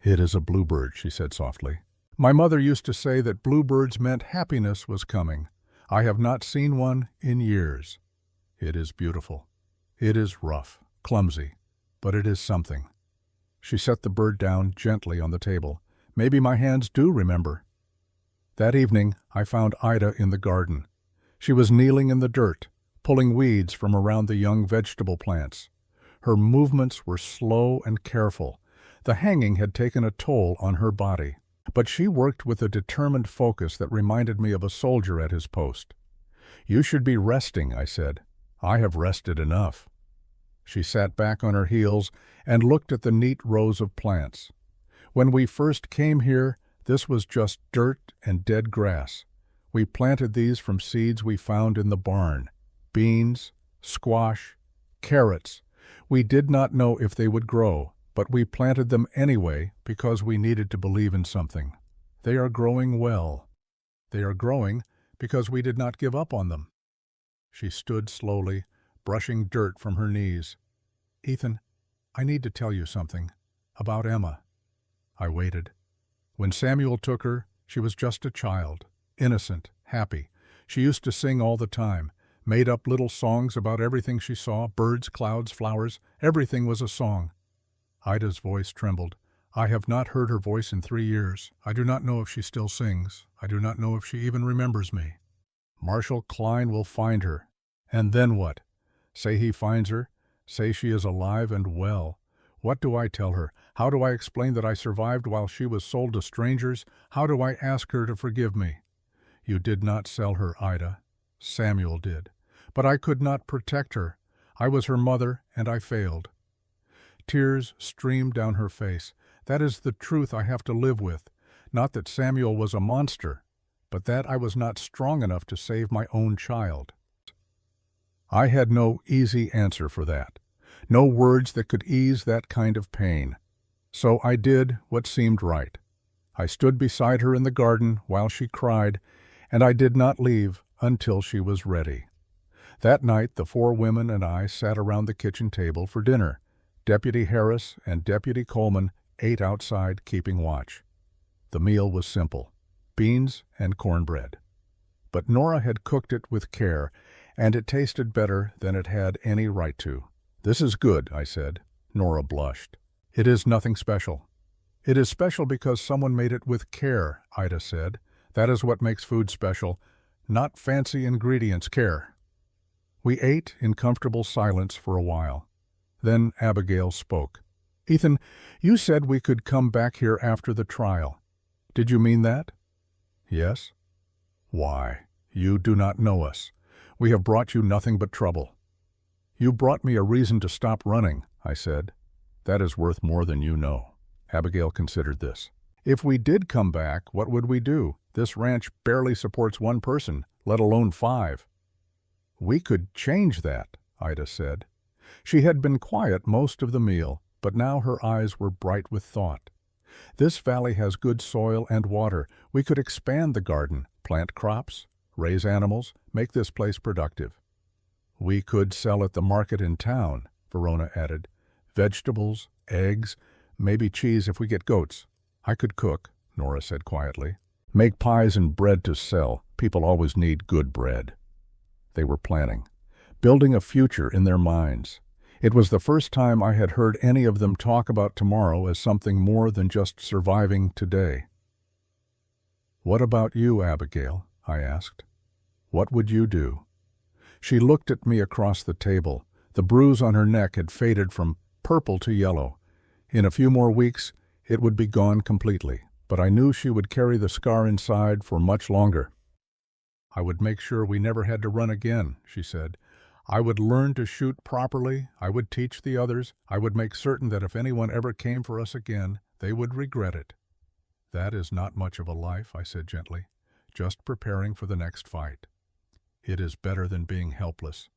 "It is a bluebird," she said softly. "My mother used to say that bluebirds meant happiness was coming. I have not seen one in years. It is beautiful. It is rough, clumsy, but it is something." She set the bird down gently on the table. "Maybe my hands do remember." That evening, I found Ida in the garden. She was kneeling in the dirt, pulling weeds from around the young vegetable plants. Her movements were slow and careful. The hanging had taken a toll on her body, but she worked with a determined focus that reminded me of a soldier at his post. "You should be resting," I said. "I have rested enough." She sat back on her heels and looked at the neat rows of plants. "When we first came here, this was just dirt and dead grass. We planted these from seeds we found in the barn. Beans, squash, carrots. We did not know if they would grow, but we planted them anyway because we needed to believe in something. They are growing well. They are growing because we did not give up on them." She stood slowly, brushing dirt from her knees. "Ethan, I need to tell you something about Emma." I waited. "When Samuel took her, she was just a child, innocent, happy. She used to sing all the time, made up little songs about everything she saw, birds, clouds, flowers. Everything was a song." Ida's voice trembled. "I have not heard her voice in 3 years. I do not know if she still sings. I do not know if she even remembers me." "Marshall Klein will find her. And then what? Say he finds her. Say she is alive and well. What do I tell her? How do I explain that I survived while she was sold to strangers? How do I ask her to forgive me?" "You did not sell her, Ida. Samuel did. But I could not protect her. I was her mother, and I failed." Tears streamed down her face. "That is the truth I have to live with. Not that Samuel was a monster, but that I was not strong enough to save my own child." I had no easy answer for that, no words that could ease that kind of pain. So I did what seemed right. I stood beside her in the garden while she cried, and I did not leave until she was ready. That night the 4 women and I sat around the kitchen table for dinner. Deputy Harris and Deputy Coleman ate outside, keeping watch. The meal was simple: beans and cornbread. But Nora had cooked it with care, and it tasted better than it had any right to. "This is good," I said. Nora blushed. "It is nothing special." "It is special because someone made it with care," Ida said. "That is what makes food special. Not fancy ingredients, care." We ate in comfortable silence for a while. Then Abigail spoke. "Ethan, you said we could come back here after the trial. Did you mean that?" "Yes." "Why? You do not know us. We have brought you nothing but trouble." "You brought me a reason to stop running," I said. "That is worth more than you know." Abigail considered this. "If we did come back, what would we do? This ranch barely supports one person, let alone 5. We could change that, Ida said. She had been quiet most of the meal, but now her eyes were bright with thought. This valley has good soil and water. We could expand the garden, plant crops, raise animals, make this place productive. We could sell at the market in town, Verona added. Vegetables, eggs, maybe cheese if we get goats. I could cook, Nora said quietly. Make pies and bread to sell. People always need good bread. They were planning, building a future in their minds. It was the first time I had heard any of them talk about tomorrow as something more than just surviving today. What about you, Abigail? I asked. What would you do? She looked at me across the table. The bruise on her neck had faded from purple to yellow. In a few more weeks, it would be gone completely, but I knew she would carry the scar inside for much longer. I would make sure we never had to run again, she said. I would learn to shoot properly. I would teach the others. I would make certain that if anyone ever came for us again, they would regret it. That is not much of a life, I said gently, just preparing for the next fight. It is better than being helpless.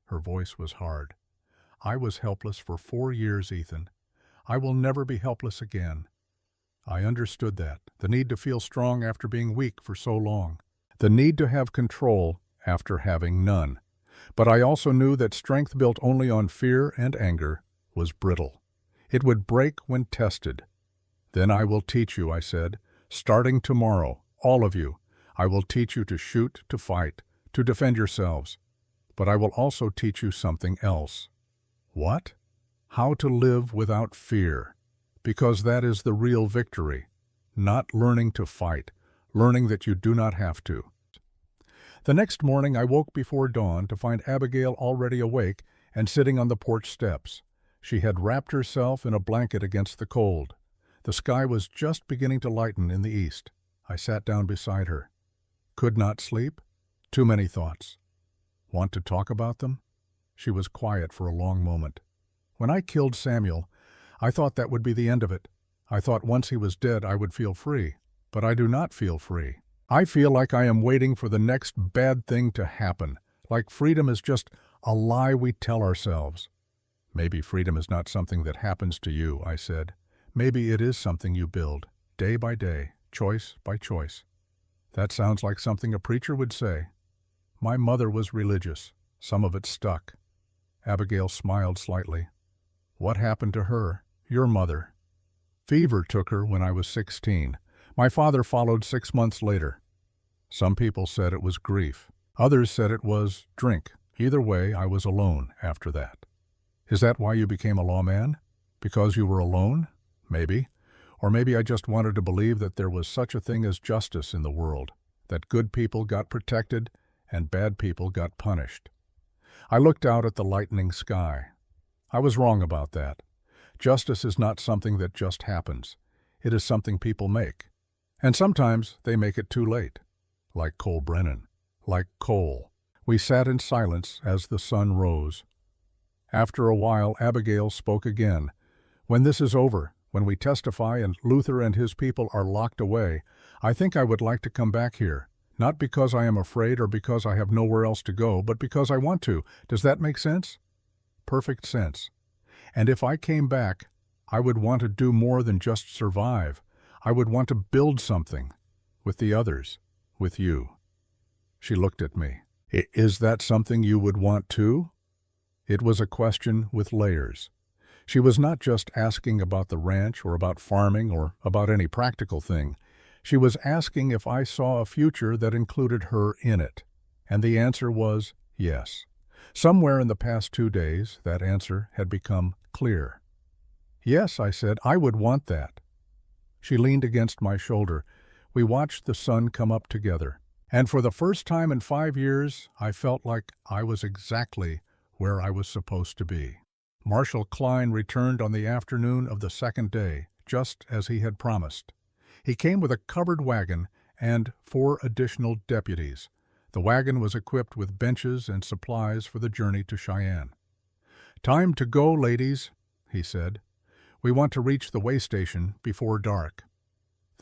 Her voice was hard. I was helpless for 4 years, Ethan. I will never be helpless again. I understood that, the need to feel strong after being weak for so long, the need to have control after having none. But I also knew that strength built only on fear and anger was brittle. It would break when tested. Then I will teach you, I said, starting tomorrow, all of you. I will teach you to shoot, to fight, to defend yourselves. But I will also teach you something else. What? How to live without fear. Because that is the real victory. Not learning to fight, learning that you do not have to. The next morning I woke before dawn to find Abigail already awake and sitting on the porch steps. She had wrapped herself in a blanket against the cold. The sky was just beginning to lighten in the east. I sat down beside her. Could not sleep? Too many thoughts. Want to talk about them? She was quiet for a long moment. When I killed Samuel, I thought that would be the end of it. I thought once he was dead I would feel free. But I do not feel free. I feel like I am waiting for the next bad thing to happen, like freedom is just a lie we tell ourselves. Maybe freedom is not something that happens to you, I said. Maybe it is something you build, day by day, choice by choice. That sounds like something a preacher would say. My mother was religious. Some of it stuck. Abigail smiled slightly. What happened to her? Your mother. Fever took her when I was 16. My father followed 6 months later. Some people said it was grief. Others said it was drink. Either way, I was alone after that. Is that why you became a lawman? Because you were alone? Maybe. Or maybe I just wanted to believe that there was such a thing as justice in the world, that good people got protected and bad people got punished. I looked out at the lightening sky. I was wrong about that. Justice is not something that just happens. It is something people make. And sometimes they make it too late. Like Cole Brennan. Like Cole. We sat in silence as the sun rose. After a while, Abigail spoke again. When this is over, when we testify and Luther and his people are locked away, I think I would like to come back here. Not because I am afraid or because I have nowhere else to go, but because I want to. Does that make sense? Perfect sense. And if I came back, I would want to do more than just survive. I would want to build something. With the others. With you. She looked at me. Is that something you would want too? It was a question with layers. She was not just asking about the ranch or about farming or about any practical thing. She was asking if I saw a future that included her in it. And the answer was yes. Somewhere in the past 2 days, that answer had become clear. Yes, I said, I would want that. She leaned against my shoulder. We watched the sun come up together. And for the first time in 5 years, I felt like I was exactly where I was supposed to be. Marshal Klein returned on the afternoon of the second day, just as he had promised. He came with a covered wagon and 4 additional deputies. The wagon was equipped with benches and supplies for the journey to Cheyenne. Time to go, ladies, he said. We want to reach the way station before dark.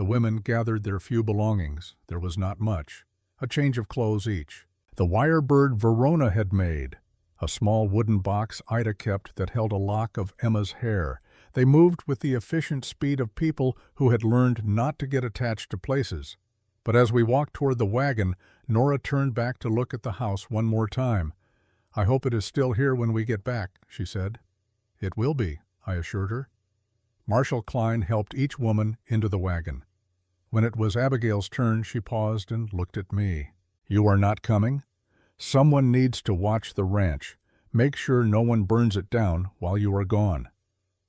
The women gathered their few belongings. There was not much. A change of clothes each. The wire bird Verona had made. A small wooden box Ida kept that held a lock of Emma's hair. They moved with the efficient speed of people who had learned not to get attached to places. But as we walked toward the wagon, Nora turned back to look at the house one more time. "I hope it is still here when we get back," she said. "It will be," I assured her. Marshal Klein helped each woman into the wagon. When it was Abigail's turn, she paused and looked at me. "You are not coming? Someone needs to watch the ranch. Make sure no one burns it down while you are gone.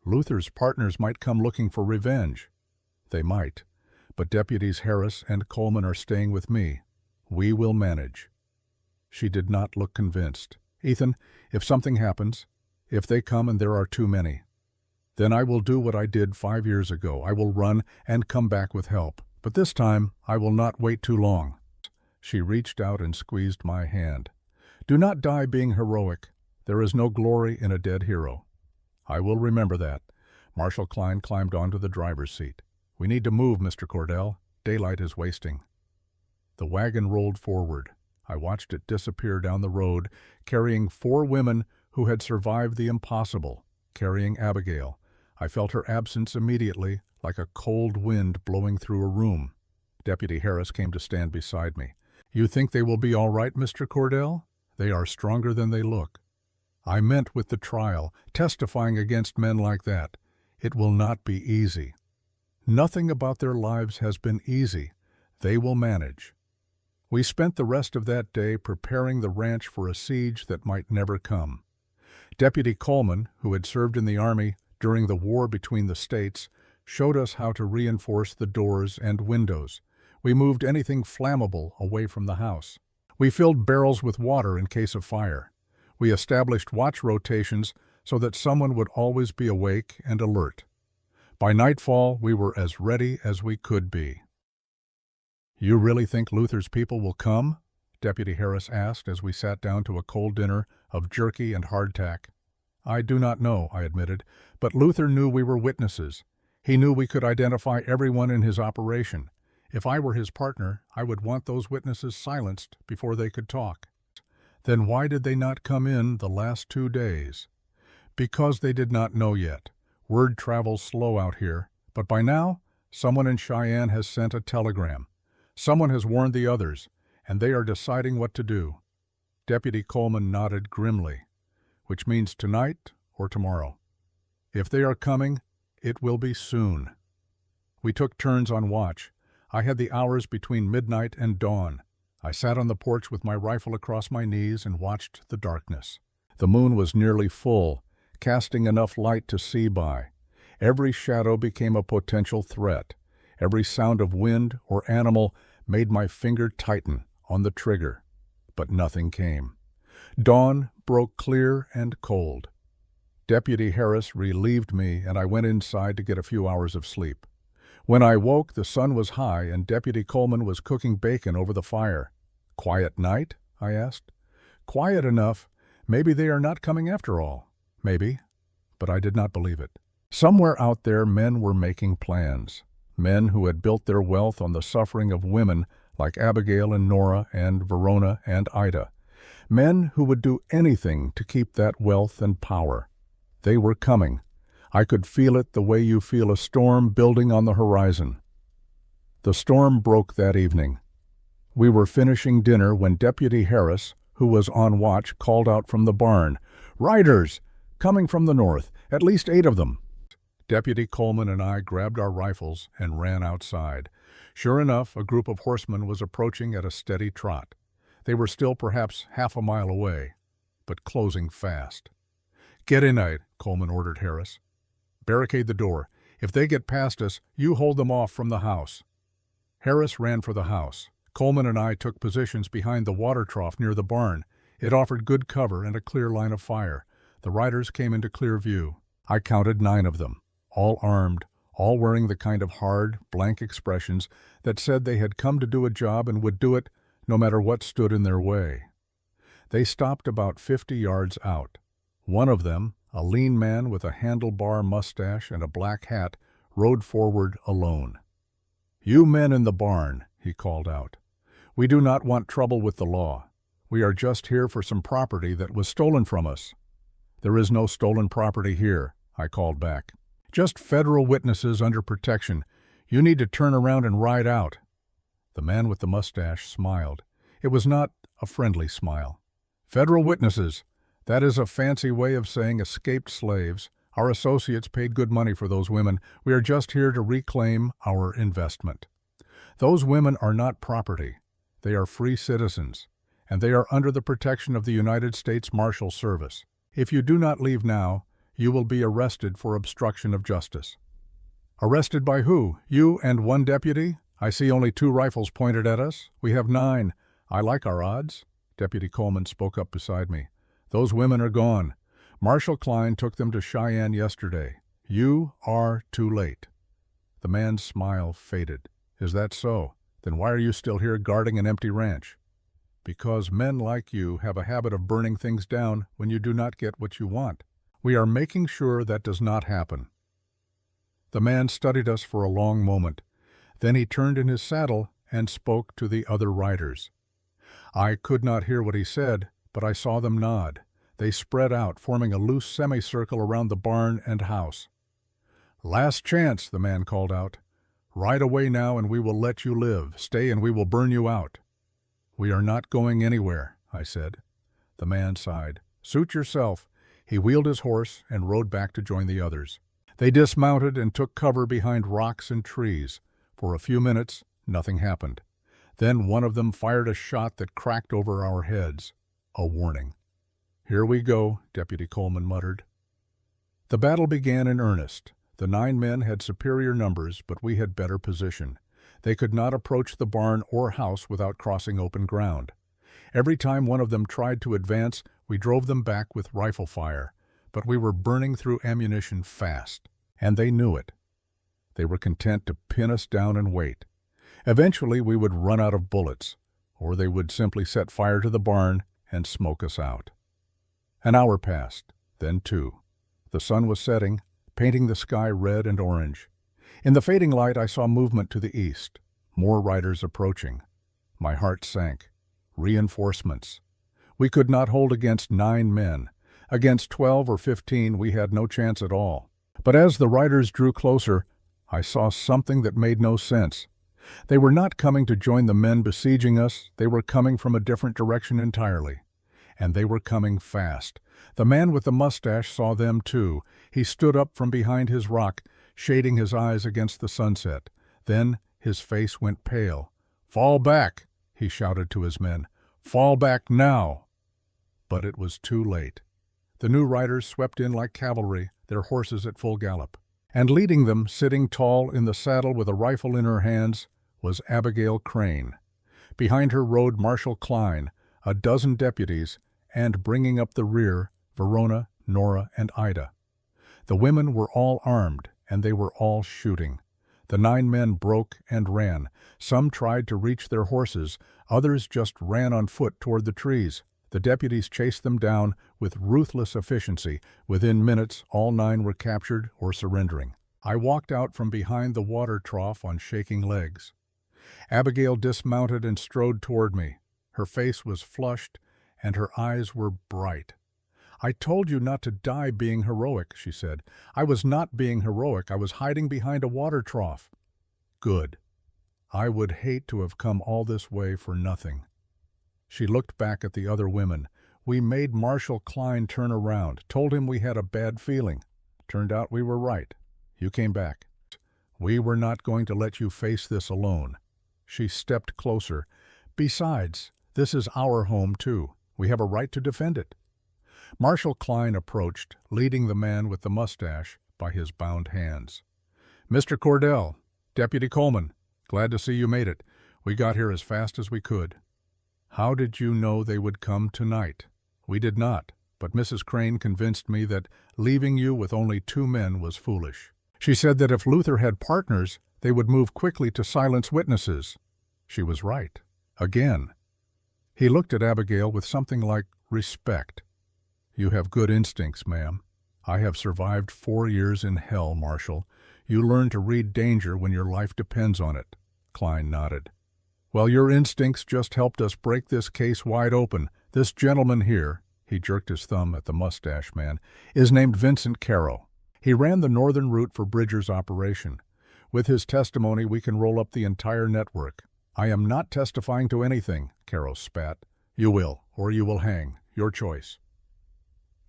Luther's partners might come looking for revenge." "They might, but Deputies Harris and Coleman are staying with me. We will manage." She did not look convinced. "Ethan, if something happens, if they come and there are too many, then I will do what I did 5 years ago. I will run and come back with help. But this time I will not wait too long." She reached out and squeezed my hand. "Do not die being heroic. There is no glory in a dead hero." "I will remember that." Marshal Klein climbed onto the driver's seat. "We need to move, Mr. Cordell. Daylight is wasting." The wagon rolled forward. I watched it disappear down the road, carrying 4 women who had survived the impossible, carrying Abigail. I felt her absence immediately, like a cold wind blowing through a room. Deputy Harris came to stand beside me. "You think they will be all right, Mr. Cordell? They are stronger than they look." I meant with the trial, testifying against men like that. It will not be easy. Nothing about their lives has been easy. They will manage. We spent the rest of that day preparing the ranch for a siege that might never come. Deputy Coleman, who had served in the Army during the war between the states, showed us how to reinforce the doors and windows. We moved anything flammable away from the house. We filled barrels with water in case of fire. We established watch rotations so that someone would always be awake and alert. By nightfall, we were as ready as we could be. "You really think Luther's people will come?" Deputy Harris asked as we sat down to a cold dinner of jerky and hardtack. "I do not know," I admitted, "but Luther knew we were witnesses. He knew we could identify everyone in his operation. If I were his partner, I would want those witnesses silenced before they could talk." "Then why did they not come in the last 2 days?" "Because they did not know yet. Word travels slow out here, but by now, someone in Cheyenne has sent a telegram. Someone has warned the others, and they are deciding what to do." Deputy Coleman nodded grimly. "Which means tonight or tomorrow. If they are coming, it will be soon." We took turns on watch. I had the hours between midnight and dawn. I sat on the porch with my rifle across my knees and watched the darkness. The moon was nearly full, casting enough light to see by. Every shadow became a potential threat. Every sound of wind or animal made my finger tighten on the trigger. But nothing came. Dawn broke clear and cold. Deputy Harris relieved me, and I went inside to get a few hours of sleep. When I woke, the sun was high, and Deputy Coleman was cooking bacon over the fire. "Quiet night?" I asked. "Quiet enough. Maybe they are not coming after all." Maybe. But I did not believe it. Somewhere out there, men were making plans. Men who had built their wealth on the suffering of women like Abigail and Nora and Verona and Ida. Men who would do anything to keep that wealth and power. They were coming. I could feel it the way you feel a storm building on the horizon. The storm broke that evening. We were finishing dinner when Deputy Harris, who was on watch, called out from the barn, "Riders! Coming from the north, at least 8 of them." Deputy Coleman and I grabbed our rifles and ran outside. Sure enough, a group of horsemen was approaching at a steady trot. They were still perhaps half a mile away, but closing fast. "Get in, Coleman ordered Harris. "Barricade the door. If they get past us, you hold them off from the house." Harris ran for the house. Coleman and I took positions behind the water trough near the barn. It offered good cover and a clear line of fire. The riders came into clear view. I counted 9 of them, all armed, all wearing the kind of hard, blank expressions that said they had come to do a job and would do it no matter what stood in their way. They stopped about 50 yards out. One of them, a lean man with a handlebar mustache and a black hat, rode forward alone. "You men in the barn," he called out. "We do not want trouble with the law. We are just here for some property that was stolen from us." "There is no stolen property here," I called back. "Just federal witnesses under protection. You need to turn around and ride out." The man with the mustache smiled. It was not a friendly smile. "Federal witnesses. That is a fancy way of saying escaped slaves. Our associates paid good money for those women. We are just here to reclaim our investment. Those women are not property. They are free citizens, and they are under the protection of the United States Marshal Service. If you do not leave now, you will be arrested for obstruction of justice." "Arrested by who? You and one deputy? I see only 2 rifles pointed at us. We have 9. I like our odds." Deputy Coleman spoke up beside me. "Those women are gone. Marshal Klein took them to Cheyenne yesterday. You are too late." The man's smile faded. "Is that so? Then why are you still here guarding an empty ranch?" "Because men like you have a habit of burning things down when you do not get what you want. We are making sure that does not happen." The man studied us for a long moment. Then he turned in his saddle and spoke to the other riders. I could not hear what he said, but I saw them nod. They spread out, forming a loose semicircle around the barn and house. "Last chance," the man called out. "Ride away now and we will let you live. Stay and we will burn you out." "We are not going anywhere," I said. The man sighed. "Suit yourself." He wheeled his horse and rode back to join the others. They dismounted and took cover behind rocks and trees. For a few minutes, nothing happened. Then one of them fired a shot that cracked over our heads. A warning. "Here we go," Deputy Coleman muttered. The battle began in earnest. The 9 men had superior numbers, but we had better position. They could not approach the barn or house without crossing open ground. Every time one of them tried to advance, we drove them back with rifle fire, but we were burning through ammunition fast, and they knew it. They were content to pin us down and wait. Eventually we would run out of bullets, or they would simply set fire to the barn and smoke us out. An hour passed, then 2. The sun was setting, painting the sky red and orange. In the fading light I saw movement to the east, more riders approaching. My heart sank. Reinforcements. We could not hold against 9 men. Against 12 or 15 we had no chance at all. But as the riders drew closer, I saw something that made no sense. They were not coming to join the men besieging us. They were coming from a different direction entirely. And they were coming fast. The man with the mustache saw them too. He stood up from behind his rock, shading his eyes against the sunset. Then his face went pale. "Fall back," he shouted to his men. "Fall back now." But it was too late. The new riders swept in like cavalry, their horses at full gallop. And leading them, sitting tall in the saddle with a rifle in her hands, was Abigail Crane. Behind her rode Marshal Klein, a dozen deputies, and bringing up the rear, Verona, Nora, and Ida. The women were all armed, and they were all shooting. The 9 men broke and ran. Some tried to reach their horses, others just ran on foot toward the trees. The deputies chased them down with ruthless efficiency. Within minutes, all 9 were captured or surrendering. I walked out from behind the water trough on shaking legs. Abigail dismounted and strode toward me. Her face was flushed, and her eyes were bright. "I told you not to die being heroic," she said. "I was not being heroic. I was hiding behind a water trough." "Good. I would hate to have come all this way for nothing." She looked back at the other women. "We made Marshal Klein turn around, told him we had a bad feeling. Turned out we were right. You came back. We were not going to let you face this alone." She stepped closer. "Besides, this is our home too. We have a right to defend it." Marshal Klein approached, leading the man with the mustache by his bound hands. "Mr. Cordell, Deputy Coleman, glad to see you made it. We got here as fast as we could." "How did you know they would come tonight?" "We did not, but Mrs. Crane convinced me that leaving you with only 2 men was foolish. She said that if Luther had partners, they would move quickly to silence witnesses." She was right. Again. He looked at Abigail with something like respect. "You have good instincts, ma'am. I have survived 4 years in hell, Marshal. You learn to read danger when your life depends on it." Klein nodded. Well, your instincts just helped us break this case wide open. This gentleman here, he jerked his thumb at the mustache man, is named Vincent Caro. He ran the northern route for Bridger's operation. With his testimony, we can roll up the entire network. I am not testifying to anything, Caro spat. You will, or you will hang. Your choice.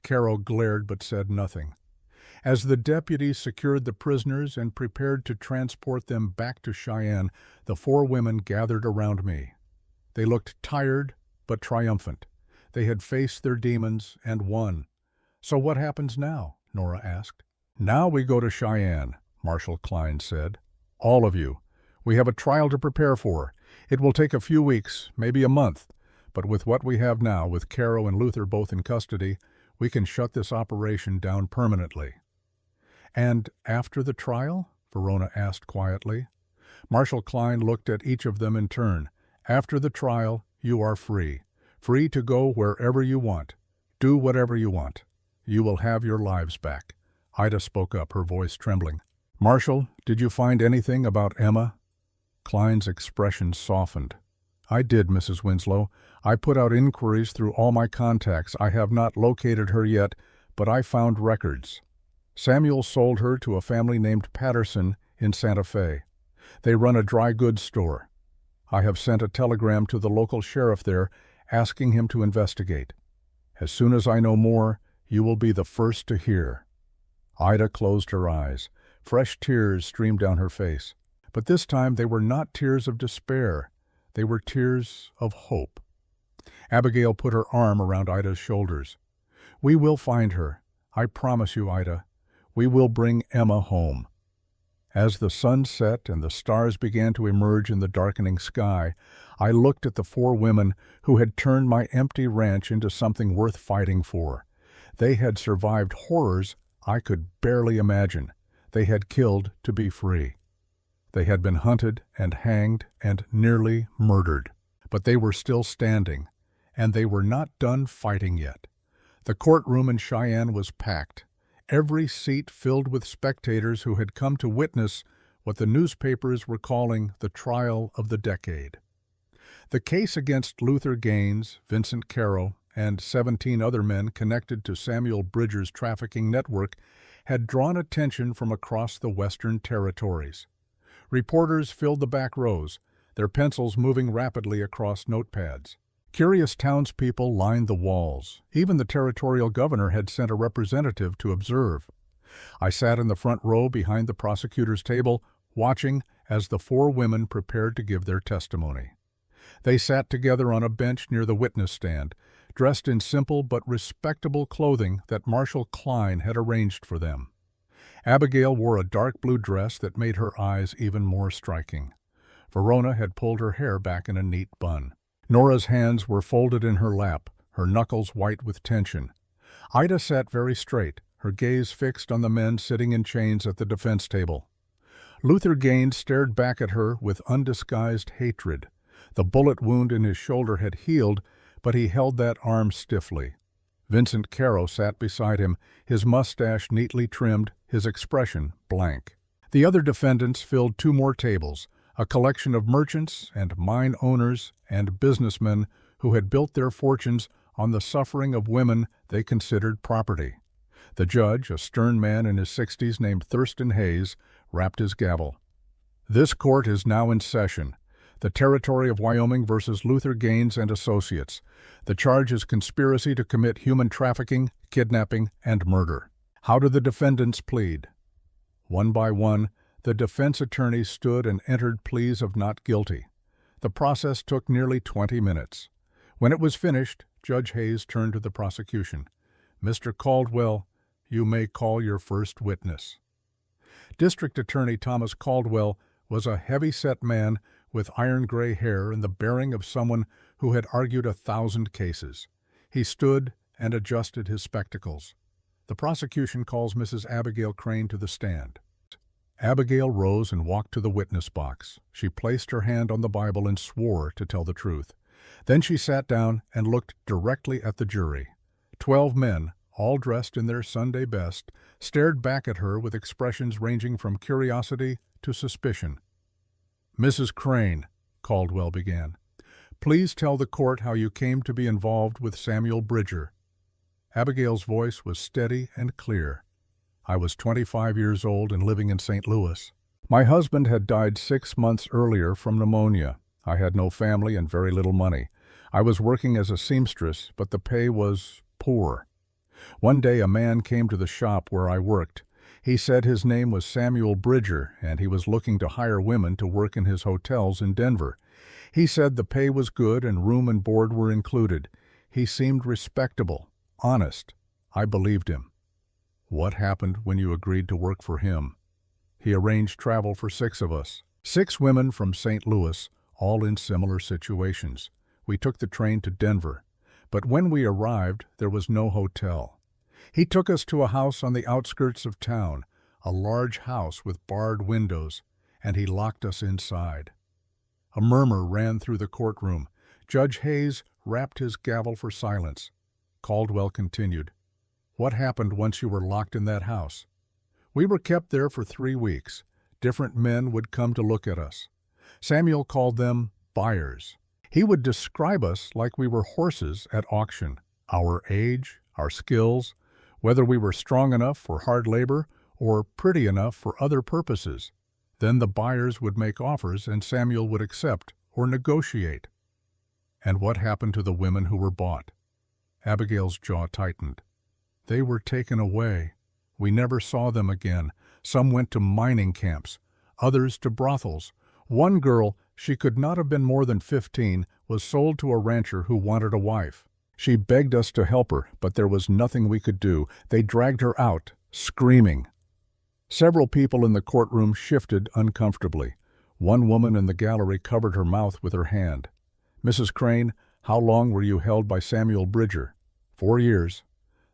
Caro glared but said nothing. As the deputies secured the prisoners and prepared to transport them back to Cheyenne, the four women gathered around me. They looked tired but triumphant. They had faced their demons and won. So what happens now? Nora asked. Now we go to Cheyenne, Marshal Klein said. All of you. We have a trial to prepare for. It will take a few weeks, maybe a month, but with what we have now, with Caro and Luther both in custody, we can shut this operation down permanently. And after the trial? Verona asked quietly. Marshal Klein looked at each of them in turn. After the trial, you are free. Free to go wherever you want. Do whatever you want. You will have your lives back. Ida spoke up, her voice trembling. Marshal, did you find anything about Emma? Klein's expression softened. I did, Mrs. Winslow. I put out inquiries through all my contacts. I have not located her yet, but I found records. Samuel sold her to a family named Patterson in Santa Fe. They run a dry goods store. I have sent a telegram to the local sheriff there asking him to investigate. As soon as I know more, you will be the first to hear. Ida closed her eyes. Fresh tears streamed down her face. But this time they were not tears of despair. They were tears of hope. Abigail put her arm around Ida's shoulders. We will find her. I promise you, Ida. We will bring Emma home. As the sun set and the stars began to emerge in the darkening sky, I looked at the four women who had turned my empty ranch into something worth fighting for. They had survived horrors I could barely imagine. They had killed to be free. They had been hunted and hanged and nearly murdered. But they were still standing, and they were not done fighting yet. The courtroom in Cheyenne was packed, every seat filled with spectators who had come to witness what the newspapers were calling the trial of the decade. The case against Luther Gaines, Vincent Caro, and 17 other men connected to Samuel Bridger's trafficking network had drawn attention from across the Western Territories. Reporters filled the back rows, their pencils moving rapidly across notepads. Curious townspeople lined the walls. Even the territorial governor had sent a representative to observe. I sat in the front row behind the prosecutor's table, watching as the four women prepared to give their testimony. They sat together on a bench near the witness stand, dressed in simple but respectable clothing that Marshal Klein had arranged for them. Abigail wore a dark blue dress that made her eyes even more striking. Verona had pulled her hair back in a neat bun. Nora's hands were folded in her lap, her knuckles white with tension. Ida sat very straight, her gaze fixed on the men sitting in chains at the defense table. Luther Gaines stared back at her with undisguised hatred. The bullet wound in his shoulder had healed, but he held that arm stiffly. Vincent Caro sat beside him, his mustache neatly trimmed, his expression blank. The other defendants filled two more tables, a collection of merchants and mine owners and businessmen who had built their fortunes on the suffering of women they considered property. The judge, a stern man in his 60s named Thurston Hayes, rapped his gavel. This court is now in session. The Territory of Wyoming versus Luther Gaines and Associates. The charge is conspiracy to commit human trafficking, kidnapping, and murder. How do the defendants plead? One by one, the defense attorneys stood and entered pleas of not guilty. The process took nearly 20 minutes. When it was finished, Judge Hayes turned to the prosecution. Mr. Caldwell, you may call your first witness. District Attorney Thomas Caldwell was a heavy-set man with iron-gray hair and the bearing of someone who had argued 1,000 cases. He stood and adjusted his spectacles. The prosecution calls Mrs. Abigail Crane to the stand. Abigail rose and walked to the witness box. She placed her hand on the Bible and swore to tell the truth. Then she sat down and looked directly at the jury. 12 men, all dressed in their Sunday best, stared back at her with expressions ranging from curiosity to suspicion. "Mrs. Crane," Caldwell began, "please tell the court how you came to be involved with Samuel Bridger." Abigail's voice was steady and clear. "I was 25 years old and living in St. Louis. My husband had died 6 months earlier from pneumonia. I had no family and very little money. I was working as a seamstress, but the pay was poor. One day a man came to the shop where I worked. He said his name was Samuel Bridger, and he was looking to hire women to work in his hotels in Denver. He said the pay was good and room and board were included. He seemed respectable, honest. I believed him." "What happened when you agreed to work for him?" "He arranged travel for 6 of us. 6 women from St. Louis, all in similar situations. We took the train to Denver, but when we arrived, there was no hotel. He took us to a house on the outskirts of town, a large house with barred windows, and he locked us inside." A murmur ran through the courtroom. Judge Hayes rapped his gavel for silence. Caldwell continued, "What happened once you were locked in that house?" "We were kept there for 3 weeks. Different men would come to look at us. Samuel called them buyers. He would describe us like we were horses at auction. Our age, our skills, whether we were strong enough for hard labor or pretty enough for other purposes. Then the buyers would make offers and Samuel would accept or negotiate." "And what happened to the women who were bought?" Abigail's jaw tightened. "They were taken away. We never saw them again. Some went to mining camps, others to brothels. One girl, she could not have been more than 15, was sold to a rancher who wanted a wife. She begged us to help her, but there was nothing we could do. They dragged her out, screaming." Several people in the courtroom shifted uncomfortably. One woman in the gallery covered her mouth with her hand. "Mrs. Crane, how long were you held by Samuel Bridger?" 4 years.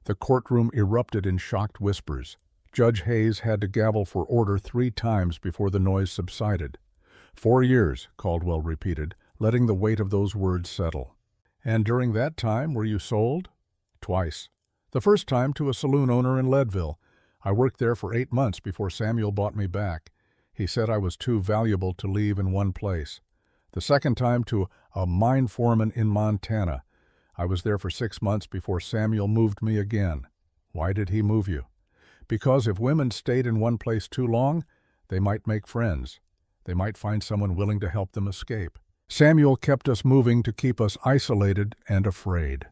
The courtroom erupted in shocked whispers. Judge Hayes had to gavel for order 3 times before the noise subsided. 4 years, Caldwell repeated, letting the weight of those words settle. "And during that time were you sold?" "Twice. The first time to a saloon owner in Leadville. I worked there for 8 months before Samuel bought me back. He said I was too valuable to leave in one place. The second time to a mine foreman in Montana. I was there for 6 months before Samuel moved me again." "Why did he move you?" "Because if women stayed in one place too long, they might make friends. They might find someone willing to help them escape. Samuel kept us moving to keep us isolated and afraid."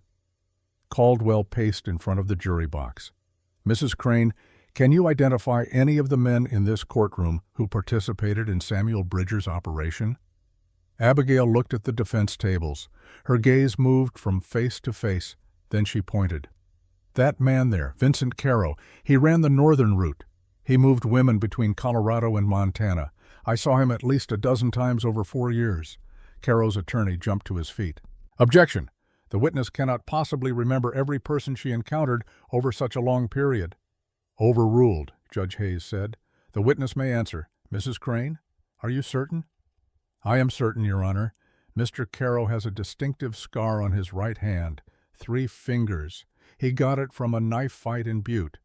Caldwell paced in front of the jury box. "Mrs. Crane, can you identify any of the men in this courtroom who participated in Samuel Bridger's operation?" Abigail looked at the defense tables. Her gaze moved from face to face, then she pointed. "That man there, Vincent Caro, he ran the northern route. He moved women between Colorado and Montana. I saw him at least a dozen times over 4 years." Caro's attorney jumped to his feet. "Objection! The witness cannot possibly remember every person she encountered over such a long period." "Overruled," Judge Hayes said. "The witness may answer. Mrs. Crane, are you certain?" "I am certain, Your Honor. Mr. Caro has a distinctive scar on his right hand, 3 fingers. He got it from a knife fight in Butte.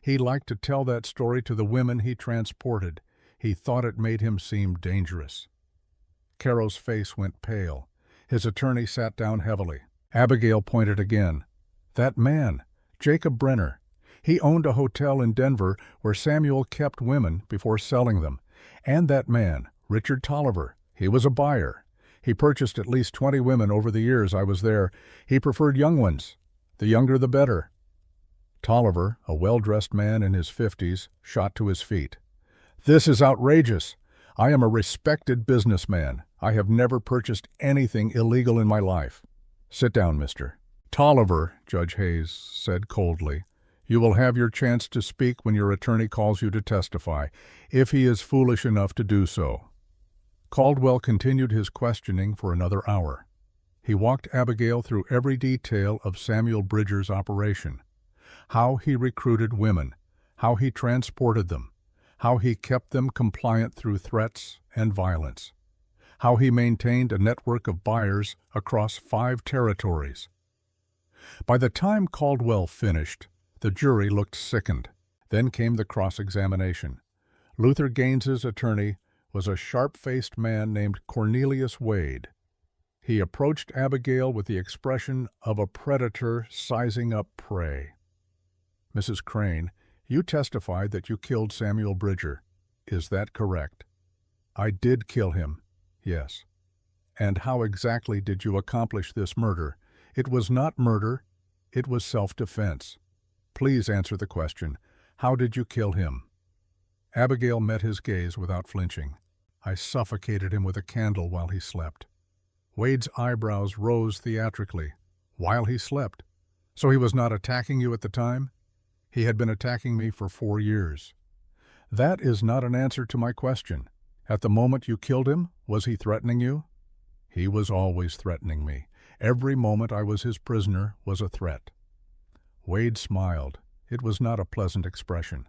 He liked to tell that story to the women he transported. He thought it made him seem dangerous." Caro's face went pale. His attorney sat down heavily. Abigail pointed again. "That man, Jacob Brenner. He owned a hotel in Denver where Samuel kept women before selling them. And that man, Richard Tolliver, he was a buyer. He purchased at least 20 women over the years I was there. He preferred young ones. The younger the better." Tolliver, a well-dressed man in his 50s, shot to his feet. "This is outrageous. I am a respected businessman. I have never purchased anything illegal in my life." "Sit down, mister." "Tolliver," Judge Hayes said coldly, "you will have your chance to speak when your attorney calls you to testify, if he is foolish enough to do so." Caldwell continued his questioning for another hour. He walked Abigail through every detail of Samuel Bridger's operation. How he recruited women, how he transported them, how he kept them compliant through threats and violence, how he maintained a network of buyers across 5 territories. By the time Caldwell finished, the jury looked sickened. Then came the cross-examination. Luther Gaines's attorney was a sharp-faced man named Cornelius Wade. He approached Abigail with the expression of a predator sizing up prey. "Mrs. Crane, you testified that you killed Samuel Bridger. Is that correct?" "I did kill him, yes." "And how exactly did you accomplish this murder?" "It was not murder, it was self-defense." "Please answer the question. How did you kill him?" Abigail met his gaze without flinching. "I suffocated him with a candle while he slept." Wade's eyebrows rose theatrically. "While he slept? So he was not attacking you at the time?" "He had been attacking me for 4 years." "That is not an answer to my question. At the moment you killed him, was he threatening you?" "He was always threatening me. Every moment I was his prisoner was a threat." Wade smiled. It was not a pleasant expression.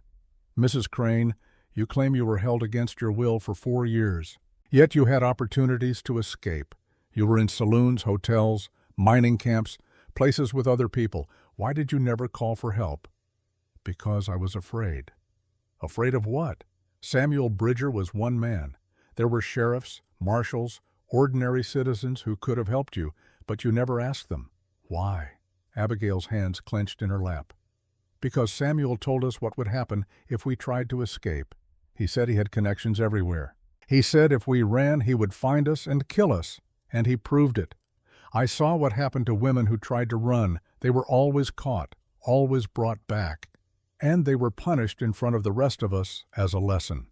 "Mrs. Crane, you claim you were held against your will for 4 years. Yet you had opportunities to escape. You were in saloons, hotels, mining camps, places with other people. Why did you never call for help?" "Because I was afraid." "Afraid of what? Samuel Bridger was one man. There were sheriffs, marshals, ordinary citizens who could have helped you, but you never asked them." "Why?" Abigail's hands clenched in her lap. "Because Samuel told us what would happen if we tried to escape. He said he had connections everywhere. He said if we ran, he would find us and kill us. And he proved it. I saw what happened to women who tried to run. They were always caught, always brought back. And they were punished in front of the rest of us as a lesson."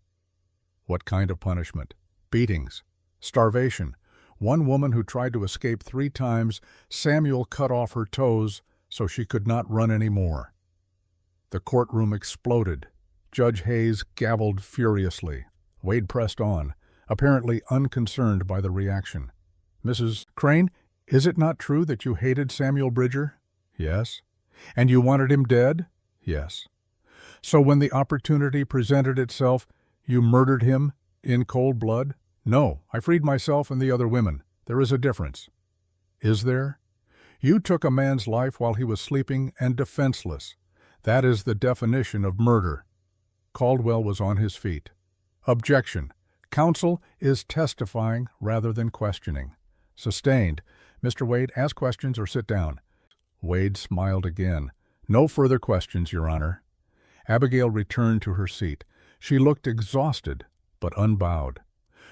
"What kind of punishment?" "Beatings. Starvation. One woman who tried to escape 3 times, Samuel cut off her toes so she could not run any more." The courtroom exploded. Judge Hayes gavelled furiously. Wade pressed on, apparently unconcerned by the reaction. "Mrs. Crane, is it not true that you hated Samuel Bridger?" "Yes." "And you wanted him dead?" "Yes." "So when the opportunity presented itself, you murdered him in cold blood?" "No, I freed myself and the other women. There is a difference." "Is there?" "You took a man's life while he was sleeping and defenseless. That is the definition of murder." Caldwell was on his feet. "Objection. Counsel is testifying rather than questioning." "Sustained. Mr. Wade, ask questions or sit down." Wade smiled again. "No further questions, Your Honor." Abigail returned to her seat. She looked exhausted, but unbowed.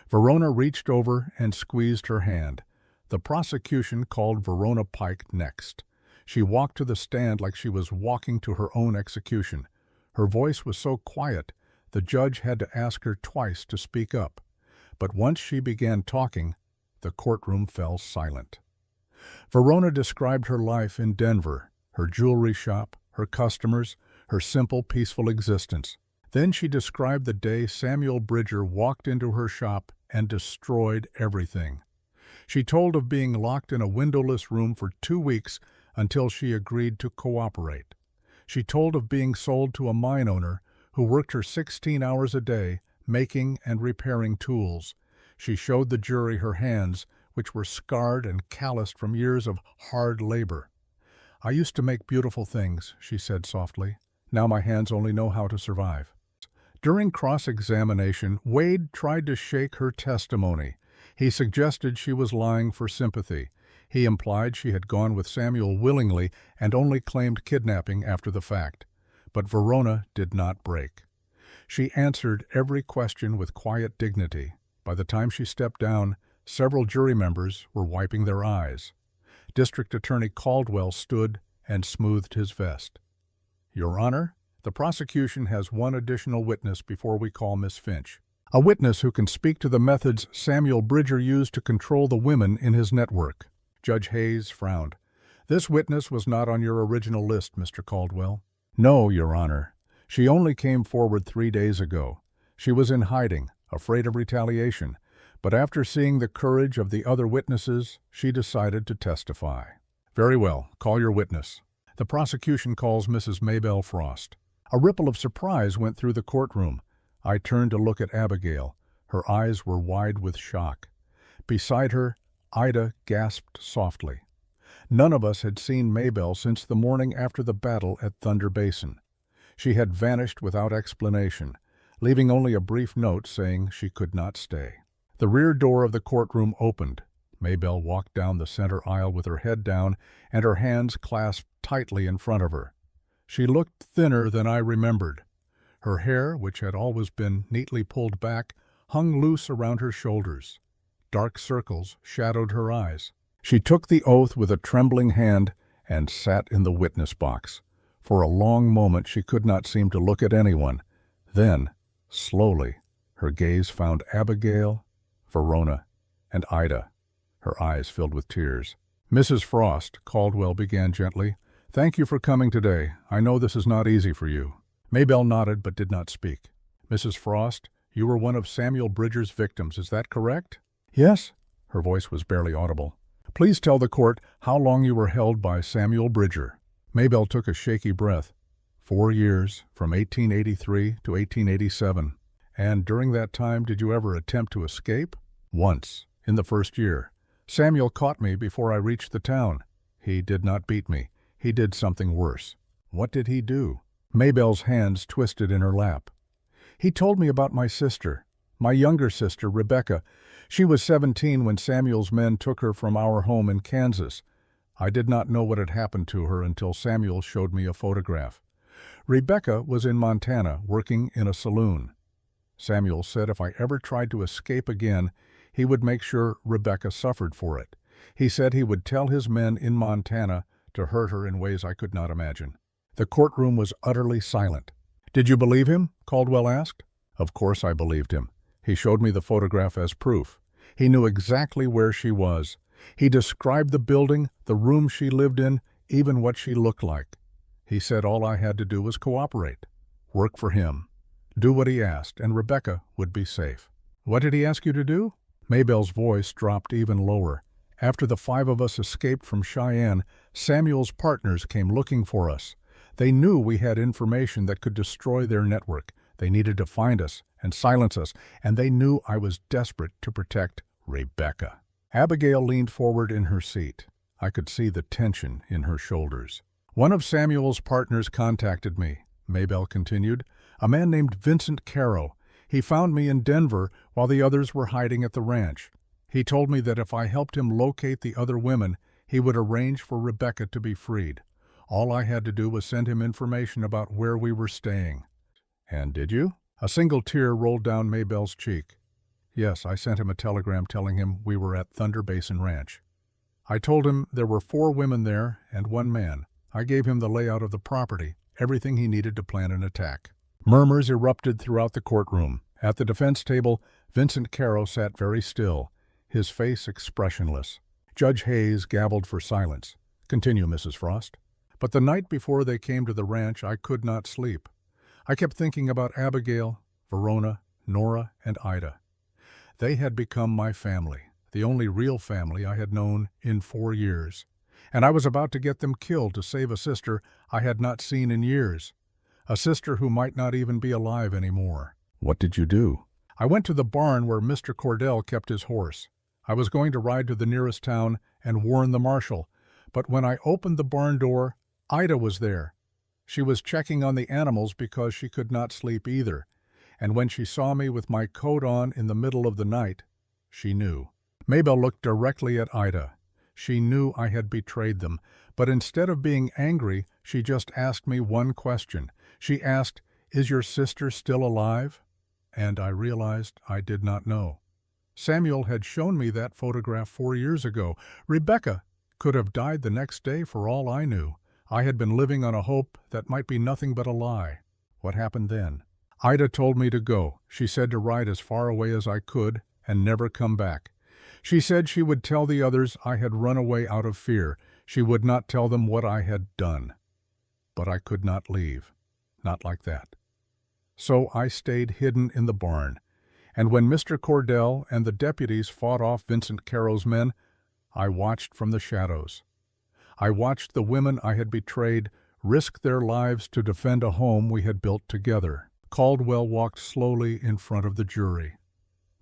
Verona reached over and squeezed her hand. The prosecution called Verona Pike next. She walked to the stand like she was walking to her own execution. Her voice was so quiet, the judge had to ask her twice to speak up. But once she began talking, the courtroom fell silent. Verona described her life in Denver, her jewelry shop, her customers, her simple, peaceful existence. Then she described the day Samuel Bridger walked into her shop and destroyed everything. She told of being locked in a windowless room for 2 weeks until she agreed to cooperate. She told of being sold to a mine owner who worked her 16 hours a day, making and repairing tools. She showed the jury her hands, which were scarred and calloused from years of hard labor. "I used to make beautiful things," she said softly. "Now my hands only know how to survive." During cross-examination, Wade tried to shake her testimony. He suggested she was lying for sympathy. He implied she had gone with Samuel willingly and only claimed kidnapping after the fact. But Verona did not break. She answered every question with quiet dignity. By the time she stepped down, several jury members were wiping their eyes. District Attorney Caldwell stood and smoothed his vest. "Your Honor, the prosecution has one additional witness before we call Miss Finch. A witness who can speak to the methods Samuel Bridger used to control the women in his network." Judge Hayes frowned. "This witness was not on your original list, Mr. Caldwell." "No, Your Honor. She only came forward 3 days ago. She was in hiding, afraid of retaliation, but after seeing the courage of the other witnesses, she decided to testify." "Very well. Call your witness." The prosecution calls Mrs. Maybelle Frost. A ripple of surprise went through the courtroom. I turned to look at Abigail. Her eyes were wide with shock. Beside her, Ida gasped softly. None of us had seen Maybelle since the morning after the battle at Thunder Basin. She had vanished without explanation, leaving only a brief note saying she could not stay. The rear door of the courtroom opened. Maybelle walked down the center aisle with her head down and her hands clasped tightly in front of her. She looked thinner than I remembered. Her hair, which had always been neatly pulled back, hung loose around her shoulders. Dark circles shadowed her eyes. She took the oath with a trembling hand and sat in the witness box. For a long moment she could not seem to look at anyone. Then, slowly, her gaze found Abigail, Verona, and Ida. Her eyes filled with tears. "Mrs. Frost," Caldwell began gently, "thank you for coming today. I know this is not easy for you." Maybelle nodded but did not speak. "Mrs. Frost, you were one of Samuel Bridger's victims, is that correct?" "Yes." Her voice was barely audible. "Please tell the court how long you were held by Samuel Bridger." Maybelle took a shaky breath. 4 years, from 1883 to 1887. "And during that time, did you ever attempt to escape?" "Once, in the first year. Samuel caught me before I reached the town. He did not beat me. He did something worse." "What did he do?" Maybelle's hands twisted in her lap. "He told me about my sister, my younger sister, Rebecca. She was 17 when Samuel's men took her from our home in Kansas. I did not know what had happened to her until Samuel showed me a photograph. Rebecca was in Montana, working in a saloon. Samuel said if I ever tried to escape again, he would make sure Rebecca suffered for it. He said he would tell his men in Montana to hurt her in ways I could not imagine." The courtroom was utterly silent. "Did you believe him?" Caldwell asked. "Of course I believed him. He showed me the photograph as proof. He knew exactly where she was. He described the building, the room she lived in, even what she looked like. He said all I had to do was cooperate, work for him, do what he asked, and Rebecca would be safe." "What did he ask you to do?" Maybelle's voice dropped even lower. "After the 5 of us escaped from Cheyenne, Samuel's partners came looking for us. They knew we had information that could destroy their network. They needed to find us and silence us, and they knew I was desperate to protect Rebecca." Abigail leaned forward in her seat. I could see the tension in her shoulders. "One of Samuel's partners contacted me," Maybelle continued, "a man named Vincent Caro. He found me in Denver while the others were hiding at the ranch. He told me that if I helped him locate the other women, he would arrange for Rebecca to be freed. All I had to do was send him information about where we were staying." "And did you?" A single tear rolled down Maybelle's cheek. "Yes, I sent him a telegram telling him we were at Thunder Basin Ranch. I told him there were 4 women there and 1 man. I gave him the layout of the property, everything he needed to plan an attack." Murmurs erupted throughout the courtroom. At the defense table, Vincent Caro sat very still, his face expressionless. Judge Hayes gabbled for silence. "Continue, Mrs. Frost." "But the night before they came to the ranch, I could not sleep. I kept thinking about Abigail, Verona, Nora, and Ida. They had become my family, the only real family I had known in 4 years. And I was about to get them killed to save a sister I had not seen in years, a sister who might not even be alive anymore." "What did you do?" "I went to the barn where Mr. Cordell kept his horse. I was going to ride to the nearest town and warn the marshal, but when I opened the barn door, Ida was there. She was checking on the animals because she could not sleep either, and when she saw me with my coat on in the middle of the night, she knew." Maybelle looked directly at Ida. She knew I had betrayed them, but instead of being angry, she just asked me one question. She asked, "Is your sister still alive?" And I realized I did not know. Samuel had shown me that photograph 4 years ago. Rebecca could have died the next day for all I knew. I had been living on a hope that might be nothing but a lie. What happened then? Ida told me to go. She said to ride as far away as I could and never come back. She said she would tell the others I had run away out of fear. She would not tell them what I had done. But I could not leave. Not like that. So I stayed hidden in the barn. And when Mr. Cordell and the deputies fought off Vincent Caro's men, I watched from the shadows. I watched the women I had betrayed risk their lives to defend a home we had built together. Caldwell walked slowly in front of the jury.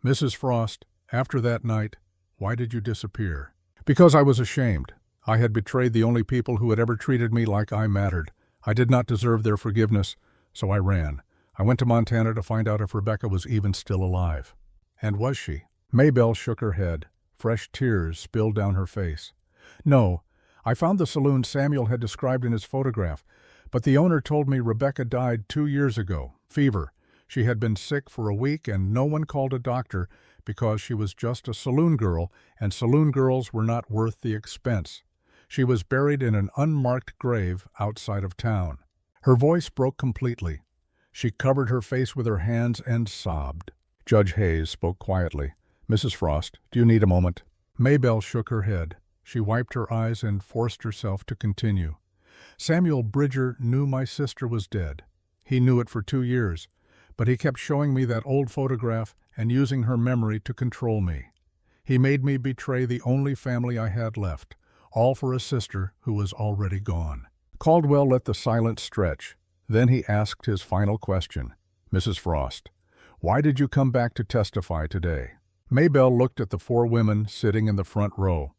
"Mrs. Frost, after that night, why did you disappear?" "Because I was ashamed. I had betrayed the only people who had ever treated me like I mattered. I did not deserve their forgiveness, so I ran. I went to Montana to find out if Rebecca was even still alive. And was she? Maybelle shook her head. Fresh tears spilled down her face. No, I found the saloon Samuel had described in his photograph, but the owner told me Rebecca died 2 years ago. Fever. She had been sick for a week and no one called a doctor because she was just a saloon girl and saloon girls were not worth the expense. She was buried in an unmarked grave outside of town. Her voice broke completely. She covered her face with her hands and sobbed. Judge Hayes spoke quietly. Mrs. Frost, do you need a moment? Maybelle shook her head. She wiped her eyes and forced herself to continue. Samuel Bridger knew my sister was dead. He knew it for 2 years, but he kept showing me that old photograph and using her memory to control me. He made me betray the only family I had left, all for a sister who was already gone. Caldwell let the silence stretch. Then he asked his final question. Mrs. Frost, why did you come back to testify today? Maybelle looked at the 4 women sitting in the front row.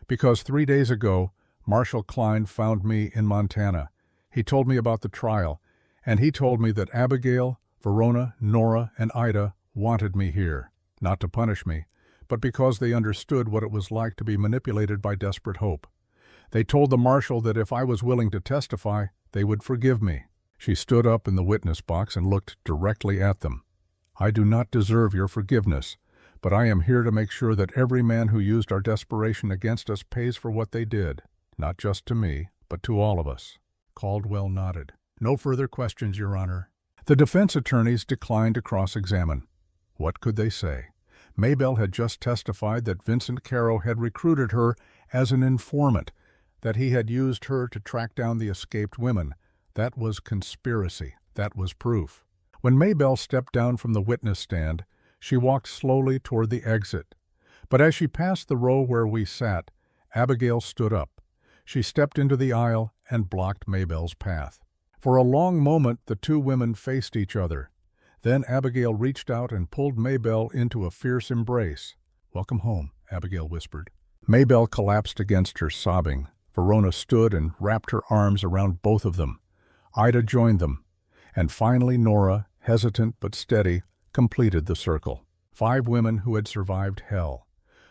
Because 3 days ago, Marshall Klein found me in Montana. He told me about the trial, and he told me that Abigail, Verona, Nora, and Ida wanted me here, not to punish me, but because they understood what it was like to be manipulated by desperate hope. They told the marshal that if I was willing to testify, they would forgive me. She stood up in the witness box and looked directly at them. I do not deserve your forgiveness, but I am here to make sure that every man who used our desperation against us pays for what they did, not just to me, but to all of us. Caldwell nodded. No further questions, Your Honor. The defense attorneys declined to cross-examine. What could they say? Maybelle had just testified that Vincent Caro had recruited her as an informant, that he had used her to track down the escaped women. That was conspiracy. That was proof. When Maybelle stepped down from the witness stand, she walked slowly toward the exit. But as she passed the row where we sat, Abigail stood up. She stepped into the aisle and blocked Maybelle's path. For a long moment, the 2 women faced each other. Then Abigail reached out and pulled Maybelle into a fierce embrace. Welcome home, Abigail whispered. Maybelle collapsed against her, sobbing. Verona stood and wrapped her arms around both of them. Ida joined them. And finally Nora, hesitant but steady, completed the circle. 5 women who had survived hell.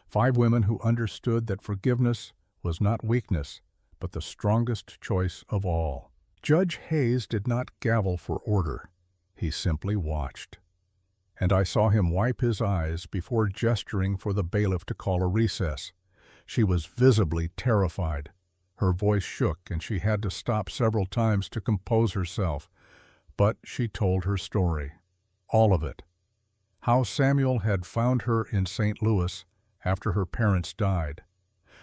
5 women who understood that forgiveness was not weakness, but the strongest choice of all. Judge Hayes did not gavel for order. He simply watched. And I saw him wipe his eyes before gesturing for the bailiff to call a recess. She was visibly terrified. Her voice shook and she had to stop several times to compose herself. But she told her story. All of it. How Samuel had found her in St. Louis after her parents died.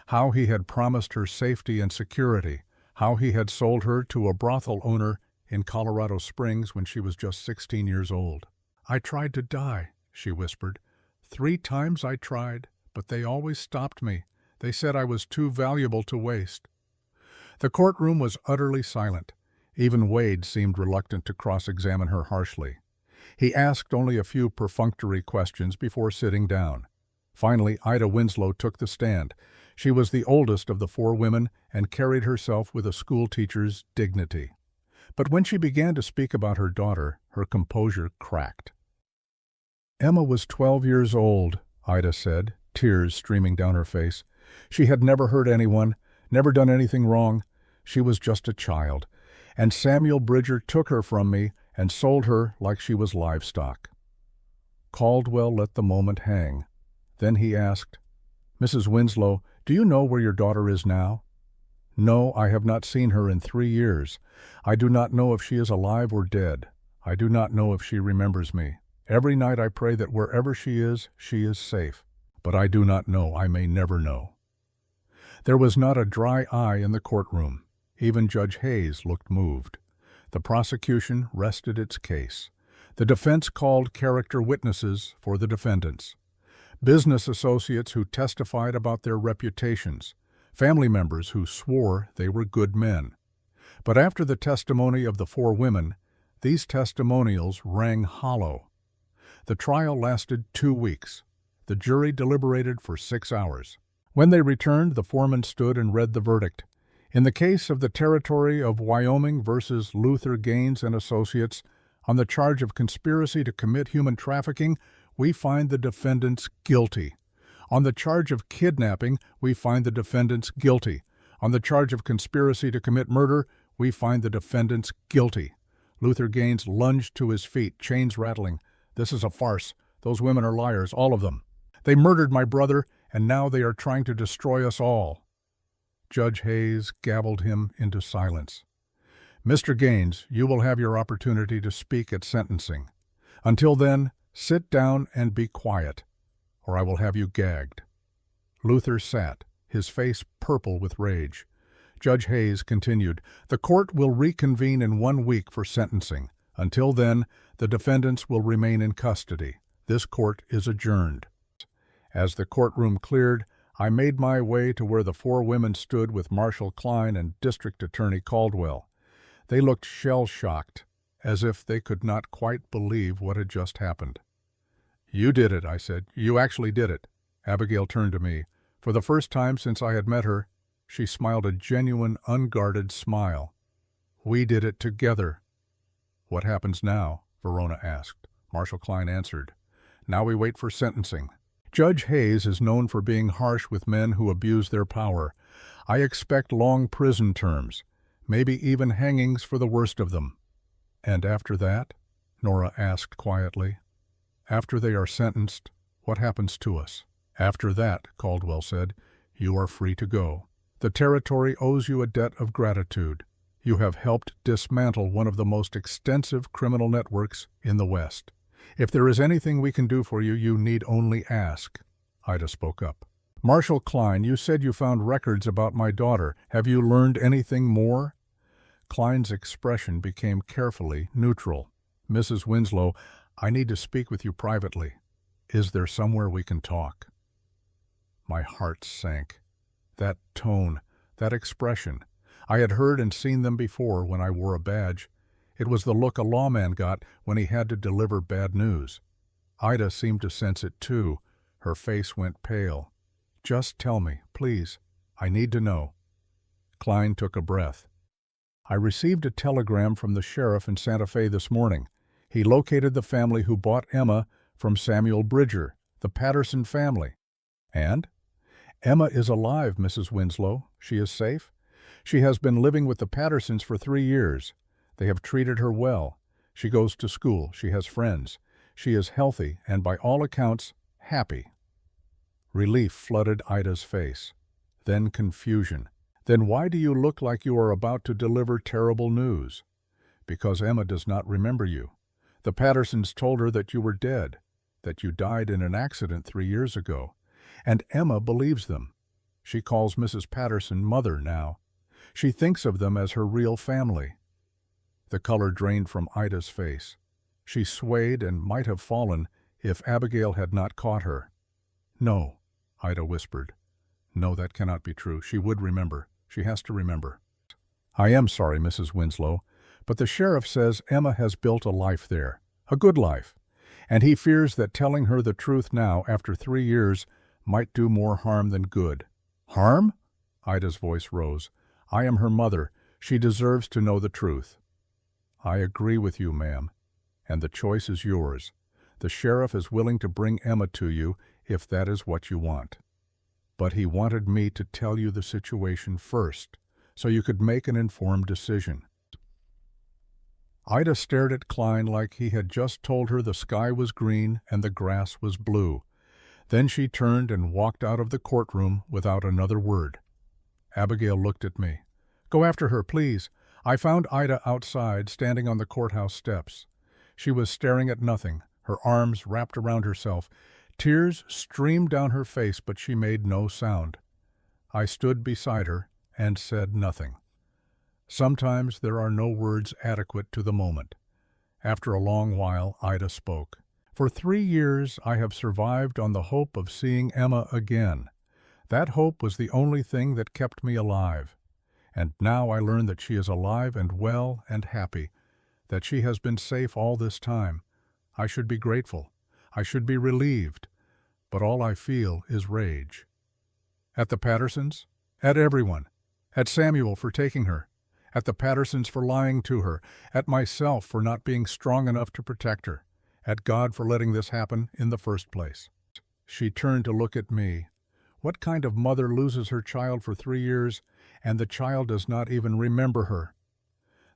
How he had promised her safety and security. How he had sold her to a brothel owner in Colorado Springs when she was just 16 years old. I tried to die, she whispered. 3 times I tried, but they always stopped me. They said I was too valuable to waste. The courtroom was utterly silent. Even Wade seemed reluctant to cross-examine her harshly. He asked only a few perfunctory questions before sitting down. Finally, Ida Winslow took the stand. She was the oldest of the 4 women and carried herself with a schoolteacher's dignity. But when she began to speak about her daughter, her composure cracked. Emma was 12 years old, Ida said, tears streaming down her face. She had never hurt anyone, never done anything wrong. She was just a child. And Samuel Bridger took her from me and sold her like she was livestock. Caldwell let the moment hang. Then he asked, Mrs. Winslow, do you know where your daughter is now? No, I have not seen her in 3 years. I do not know if she is alive or dead. I do not know if she remembers me. Every night I pray that wherever she is safe. But I do not know. I may never know. There was not a dry eye in the courtroom. Even Judge Hayes looked moved. The prosecution rested its case. The defense called character witnesses for the defendants. Business associates who testified about their reputations. Family members who swore they were good men. But after the testimony of the 4 women, these testimonials rang hollow. The trial lasted 2 weeks. The jury deliberated for 6 hours. When they returned, the foreman stood and read the verdict. In the case of the Territory of Wyoming versus Luther Gaines and Associates, On the charge of conspiracy to commit human trafficking, we find the defendants guilty. On the charge of kidnapping, we find the defendants guilty. On the charge of conspiracy to commit murder, we find the defendants guilty." Luther Gaines lunged to his feet, chains rattling. "This is a farce. Those women are liars, all of them. They murdered my brother, and now they are trying to destroy us all." Judge Hayes gabbled him into silence. "Mr. Gaines, you will have your opportunity to speak at sentencing. Until then, sit down and be quiet, or I will have you gagged." Luther sat, his face purple with rage. Judge Hayes continued, "The court will reconvene in 1 week for sentencing. Until then, the defendants will remain in custody. This court is adjourned." As the courtroom cleared, I made my way to where the 4 women stood with Marshal Klein and District Attorney Caldwell. They looked shell-shocked, as if they could not quite believe what had just happened. "You did it," I said. "You actually did it." Abigail turned to me. For the first time since I had met her, she smiled a genuine, unguarded smile. "We did it together." "What happens now?" Verona asked. Marshal Klein answered. "Now we wait for sentencing. Judge Hayes is known for being harsh with men who abuse their power. I expect long prison terms, maybe even hangings for the worst of them." "And after that?" Nora asked quietly. "After they are sentenced, what happens to us?" "After that," Caldwell said, "you are free to go. The territory owes you a debt of gratitude. You have helped dismantle one of the most extensive criminal networks in the West. If there is anything we can do for you, you need only ask." Ida spoke up. "Marshal Klein, you said you found records about my daughter. Have you learned anything more?" Klein's expression became carefully neutral. "Mrs. Winslow, I need to speak with you privately. Is there somewhere we can talk?" My heart sank. That tone, that expression. I had heard and seen them before when I wore a badge. It was the look a lawman got when he had to deliver bad news. Ida seemed to sense it too. Her face went pale. "Just tell me, please. I need to know." Klein took a breath. "I received a telegram from the sheriff in Santa Fe this morning. He located the family who bought Emma from Samuel Bridger, the Patterson family." "And?" "Emma is alive, Mrs. Winslow. She is safe. She has been living with the Pattersons for 3 years. They have treated her well. She goes to school. She has friends. She is healthy and, by all accounts, happy." Relief flooded Ida's face. Then confusion. "Then why do you look like you are about to deliver terrible news?" "Because Emma does not remember you. The Pattersons told her that you were dead, that you died in an accident 3 years ago. And Emma believes them. She calls Mrs. Patterson mother now. She thinks of them as her real family." The color drained from Ida's face. She swayed and might have fallen if Abigail had not caught her. "No," Ida whispered. "No, that cannot be true. She would remember. She has to remember." "I am sorry, Mrs. Winslow, but the sheriff says Emma has built a life there, a good life, and he fears that telling her the truth now, after 3 years, might do more harm than good." "Harm?" Ida's voice rose. "I am her mother. She deserves to know the truth." "I agree with you, ma'am, and the choice is yours. The sheriff is willing to bring Emma to you if that is what you want. But he wanted me to tell you the situation first, so you could make an informed decision." Ida stared at Klein like he had just told her the sky was green and the grass was blue. Then she turned and walked out of the courtroom without another word. Abigail looked at me. "Go after her, please." I found Ida outside, standing on the courthouse steps. She was staring at nothing, her arms wrapped around herself. Tears streamed down her face, but she made no sound. I stood beside her and said nothing. Sometimes there are no words adequate to the moment. After a long while, Ida spoke. "For 3 years I have survived on the hope of seeing Emma again. That hope was the only thing that kept me alive. And now I learn that she is alive and well and happy, that she has been safe all this time. I should be grateful. I should be relieved. But all I feel is rage. At the Pattersons, at everyone, at Samuel for taking her, At the Pattersons for lying to her, at myself for not being strong enough to protect her, at God for letting this happen in the first place. She turned to look at me. What kind of mother loses her child for 3 years, and the child does not even remember her?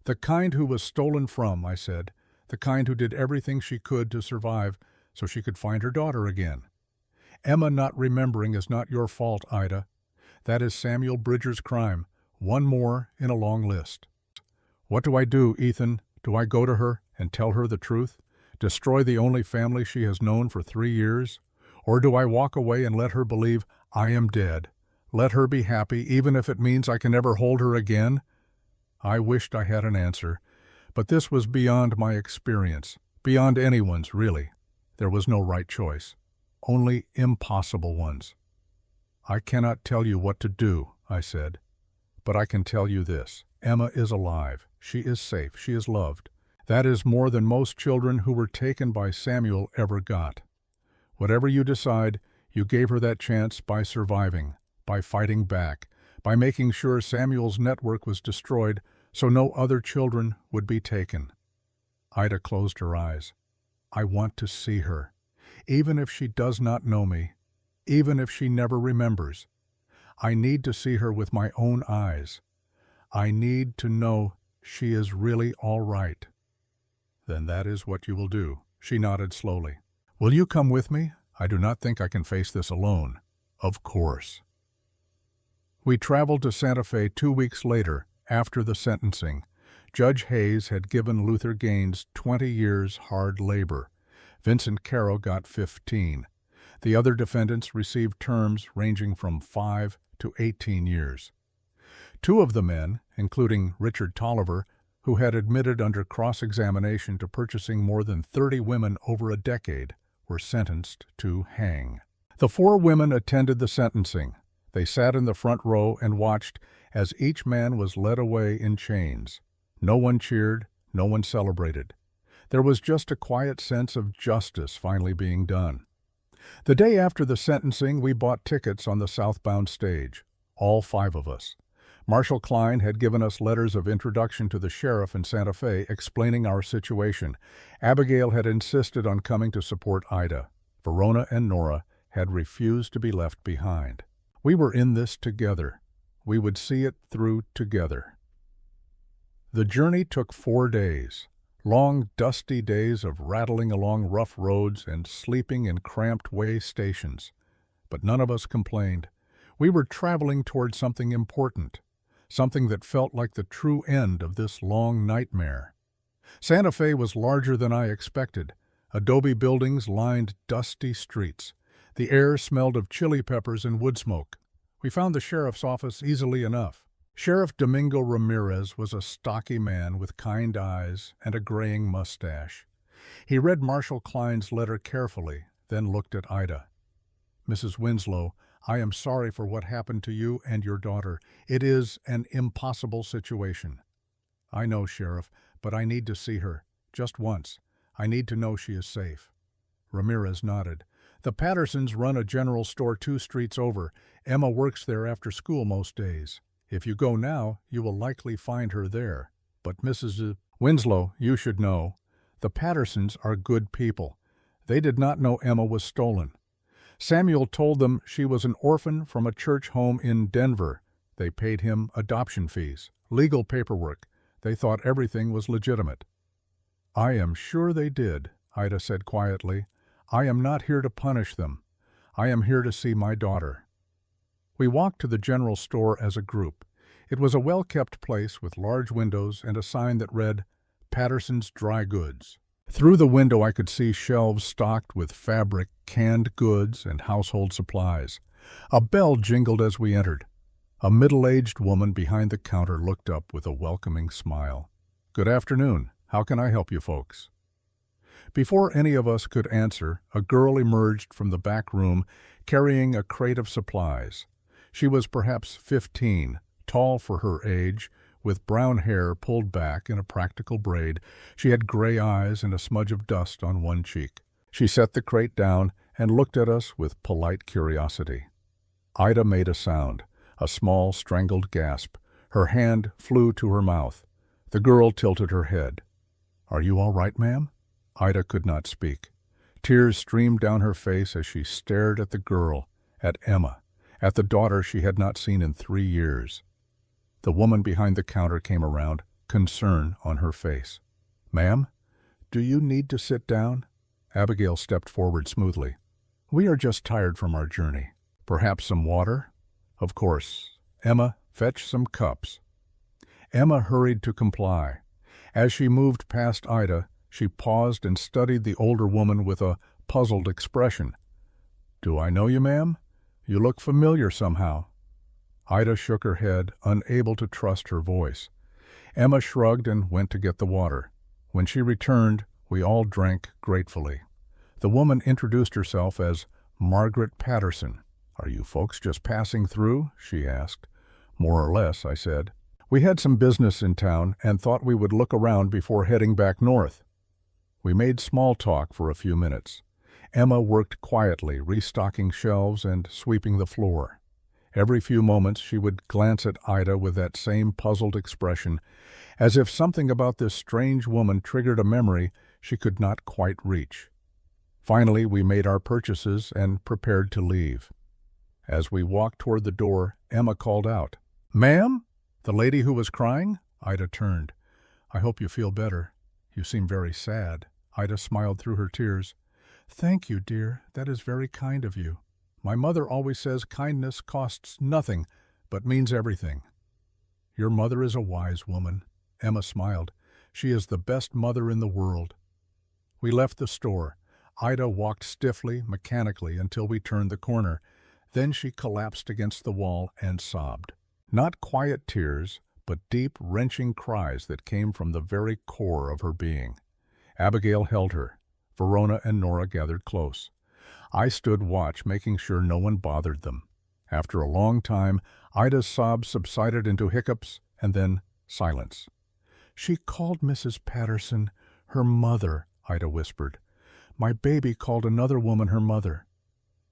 The kind who was stolen from, I said, the kind who did everything she could to survive so she could find her daughter again. Emma not remembering is not your fault, Ida. That is Samuel Bridger's crime, one more in a long list. What do I do, Ethan? Do I go to her and tell her the truth? Destroy the only family she has known for 3 years? Or do I walk away and let her believe I am dead? Let her be happy, even if it means I can never hold her again? I wished I had an answer, but this was beyond my experience, beyond anyone's, really. There was no right choice, only impossible ones. I cannot tell you what to do, I said, but I can tell you this. Emma is alive. She is safe. She is loved. That is more than most children who were taken by Samuel ever got. Whatever you decide, you gave her that chance by surviving, by fighting back, by making sure Samuel's network was destroyed so no other children would be taken. Ida closed her eyes. I want to see her, even if she does not know me, even if she never remembers. I need to see her with my own eyes. I need to know she is really all right. Then that is what you will do, she nodded slowly. Will you come with me? I do not think I can face this alone. Of course. We traveled to Santa Fe 2 weeks later, after the sentencing. Judge Hayes had given Luther Gaines 20 years hard labor. Vincent Caro got 15. The other defendants received terms ranging from 5 to 18 years. 2 of the men, including Richard Tolliver, who had admitted under cross-examination to purchasing more than 30 women over a decade, were sentenced to hang. The 4 women attended the sentencing. They sat in the front row and watched as each man was led away in chains. No one cheered, no one celebrated. There was just a quiet sense of justice finally being done. The day after the sentencing, we bought tickets on the southbound stage, all 5 of us. Marshal Klein had given us letters of introduction to the sheriff in Santa Fe explaining our situation. Abigail had insisted on coming to support Ida. Verona and Nora had refused to be left behind. We were in this together. We would see it through together. The journey took 4 days. Long, dusty days of rattling along rough roads and sleeping in cramped way stations. But none of us complained. We were traveling toward something important, something that felt like the true end of this long nightmare. Santa Fe was larger than I expected. Adobe buildings lined dusty streets. The air smelled of chili peppers and wood smoke. We found the sheriff's office easily enough. Sheriff Domingo Ramirez was a stocky man with kind eyes and a graying mustache. He read Marshal Klein's letter carefully, then looked at Ida. Mrs. Winslow, I am sorry for what happened to you and your daughter. It is an impossible situation. I know, Sheriff, but I need to see her. Just once. I need to know she is safe. Ramirez nodded. The Pattersons run a general store 2 streets over. Emma works there after school most days. If you go now, you will likely find her there. But Mrs. Winslow, you should know. The Pattersons are good people. They did not know Emma was stolen. Samuel told them she was an orphan from a church home in Denver. They paid him adoption fees, legal paperwork. They thought everything was legitimate. I am sure they did, Ida said quietly. I am not here to punish them. I am here to see my daughter. We walked to the general store as a group. It was a well-kept place with large windows and a sign that read, Patterson's Dry Goods. Through the window I could see shelves stocked with fabric, canned goods, and household supplies. A bell jingled as we entered. A middle-aged woman behind the counter looked up with a welcoming smile. Good afternoon. How can I help you folks? Before any of us could answer, a girl emerged from the back room carrying a crate of supplies. She was perhaps 15, tall for her age, with brown hair pulled back in a practical braid. She had gray eyes and a smudge of dust on one cheek. She set the crate down and looked at us with polite curiosity. Ida made a sound, a small, strangled gasp. Her hand flew to her mouth. The girl tilted her head. "Are you all right, ma'am?" Ida could not speak. Tears streamed down her face as she stared at the girl, at Emma, at the daughter she had not seen in 3 years. The woman behind the counter came around, concern on her face. "Ma'am, do you need to sit down?" Abigail stepped forward smoothly. "We are just tired from our journey. Perhaps some water?" "Of course. Emma, fetch some cups." Emma hurried to comply. As she moved past Ida, she paused and studied the older woman with a puzzled expression. "Do I know you, ma'am? You look familiar somehow." Ida shook her head, unable to trust her voice. Emma shrugged and went to get the water. When she returned, we all drank gratefully. The woman introduced herself as Margaret Patterson. "Are you folks just passing through?" she asked. "More or less," I said. "We had some business in town and thought we would look around before heading back north." We made small talk for a few minutes. Emma worked quietly, restocking shelves and sweeping the floor. Every few moments she would glance at Ida with that same puzzled expression, as if something about this strange woman triggered a memory she could not quite reach. Finally, we made our purchases and prepared to leave. As we walked toward the door, Emma called out, "Ma'am? The lady who was crying?" Ida turned. "I hope you feel better. You seem very sad." Ida smiled through her tears. "Thank you, dear. That is very kind of you. My mother always says kindness costs nothing, but means everything." "Your mother is a wise woman." Emma smiled. "She is the best mother in the world." We left the store. Ida walked stiffly, mechanically, until we turned the corner. Then she collapsed against the wall and sobbed. Not quiet tears, but deep, wrenching cries that came from the very core of her being. Abigail held her. Verona and Nora gathered close. I stood watch, making sure no one bothered them. After a long time, Ida's sobs subsided into hiccups and then silence. "She called Mrs. Patterson her mother," Ida whispered. "My baby called another woman her mother."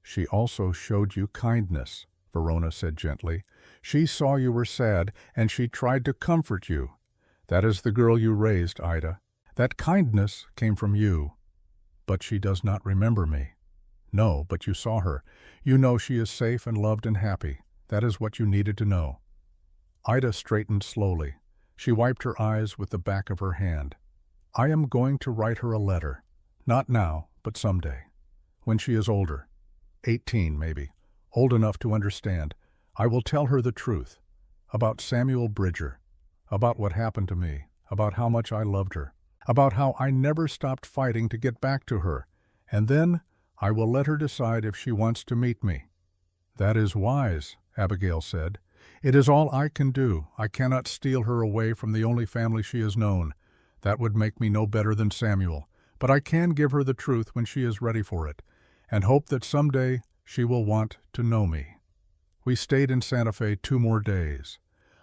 "She also showed you kindness," Verona said gently. "She saw you were sad, and she tried to comfort you. That is the girl you raised, Ida. That kindness came from you. But she does not remember me." "No, but you saw her. You know she is safe and loved and happy. That is what you needed to know." Ida straightened slowly. She wiped her eyes with the back of her hand. "I am going to write her a letter. Not now, but someday. When she is older. 18, maybe. Old enough to understand. I will tell her the truth. About Samuel Bridger. About what happened to me. About how much I loved her. About how I never stopped fighting to get back to her. And then I will let her decide if she wants to meet me." "That is wise," Abigail said. "It is all I can do. I cannot steal her away from the only family she has known. That would make me no better than Samuel. But I can give her the truth when she is ready for it, and hope that someday she will want to know me." We stayed in Santa Fe 2 more days.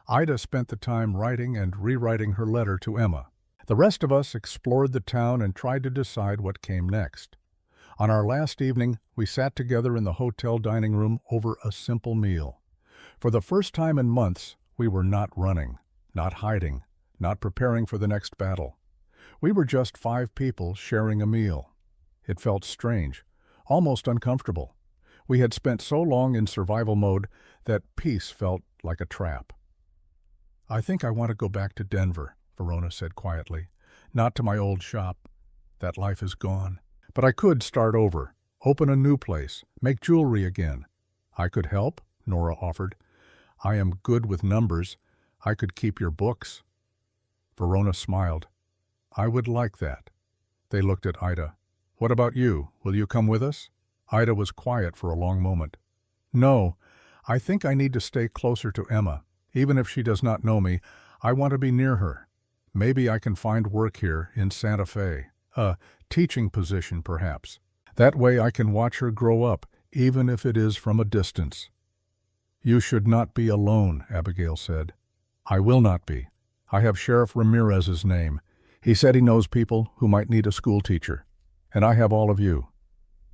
Ida spent the time writing and rewriting her letter to Emma. The rest of us explored the town and tried to decide what came next. On our last evening, we sat together in the hotel dining room over a simple meal. For the first time in months, we were not running, not hiding, not preparing for the next battle. We were just 5 people sharing a meal. It felt strange, almost uncomfortable. We had spent so long in survival mode that peace felt like a trap. "I think I want to go back to Denver," Verona said quietly. "Not to my old shop. That life is gone. But I could start over, open a new place, make jewelry again." "I could help," Nora offered. "I am good with numbers. I could keep your books." Verona smiled. "I would like that." They looked at Ida. "What about you? Will you come with us?" Ida was quiet for a long moment. "No, I think I need to stay closer to Emma. Even if she does not know me, I want to be near her. Maybe I can find work here in Santa Fe. A teaching position, perhaps. That way I can watch her grow up, even if it is from a distance." "You should not be alone," Abigail said. "I will not be. I have Sheriff Ramirez's name. He said he knows people who might need a school teacher. And I have all of you.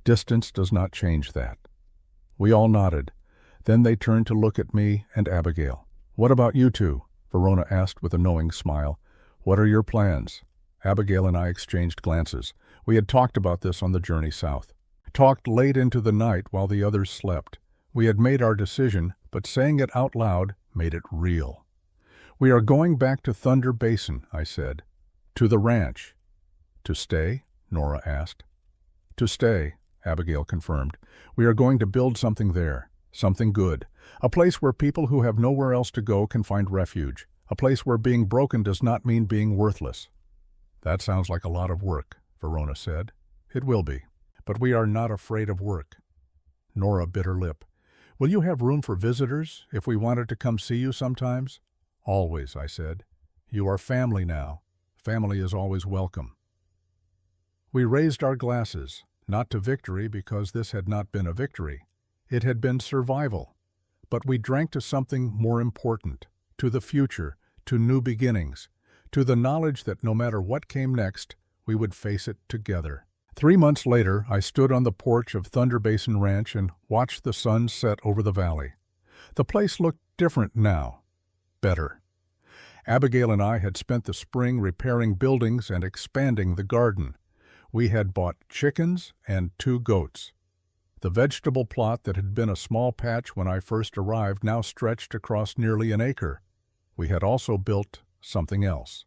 Distance does not change that." We all nodded. Then they turned to look at me and Abigail. "What about you two? Verona asked with a knowing smile. "What are your plans?" Abigail and I exchanged glances. We had talked about this on the journey south. Talked late into the night while the others slept. We had made our decision, but saying it out loud made it real. "We are going back to Thunder Basin," I said. "To the ranch." "To stay?" Nora asked. "To stay," Abigail confirmed. "We are going to build something there. Something good. A place where people who have nowhere else to go can find refuge. A place where being broken does not mean being worthless." "That sounds like a lot of work," Verona said. "It will be. But we are not afraid of work." Nora bit her lip. "Will you have room for visitors if we wanted to come see you sometimes?" "Always," I said. "You are family now. Family is always welcome." We raised our glasses, not to victory because this had not been a victory. It had been survival. But we drank to something more important, to the future, to new beginnings, to the knowledge that no matter what came next, we would face it together. 3 months later, I stood on the porch of Thunder Basin Ranch and watched the sun set over the valley. The place looked different now. Better. Abigail and I had spent the spring repairing buildings and expanding the garden. We had bought chickens and 2 goats. The vegetable plot that had been a small patch when I first arrived now stretched across nearly an acre. We had also built something else.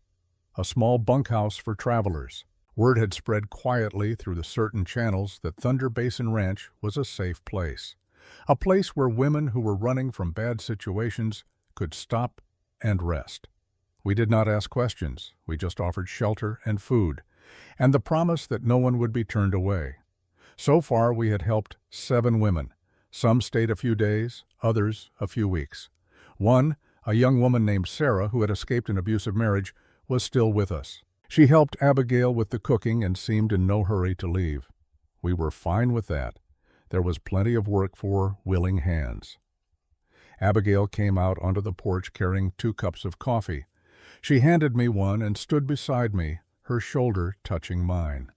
A small bunkhouse for travelers. Word had spread quietly through the certain channels that Thunder Basin Ranch was a safe place. A place where women who were running from bad situations could stop and rest. We did not ask questions. We just offered shelter and food, and the promise that no one would be turned away. So far, we had helped 7 women. Some stayed a few days, others a few weeks. One, a young woman named Sarah, who had escaped an abusive marriage, was still with us. She helped Abigail with the cooking and seemed in no hurry to leave. We were fine with that. There was plenty of work for willing hands. Abigail came out onto the porch carrying 2 cups of coffee. She handed me one and stood beside me, her shoulder touching mine.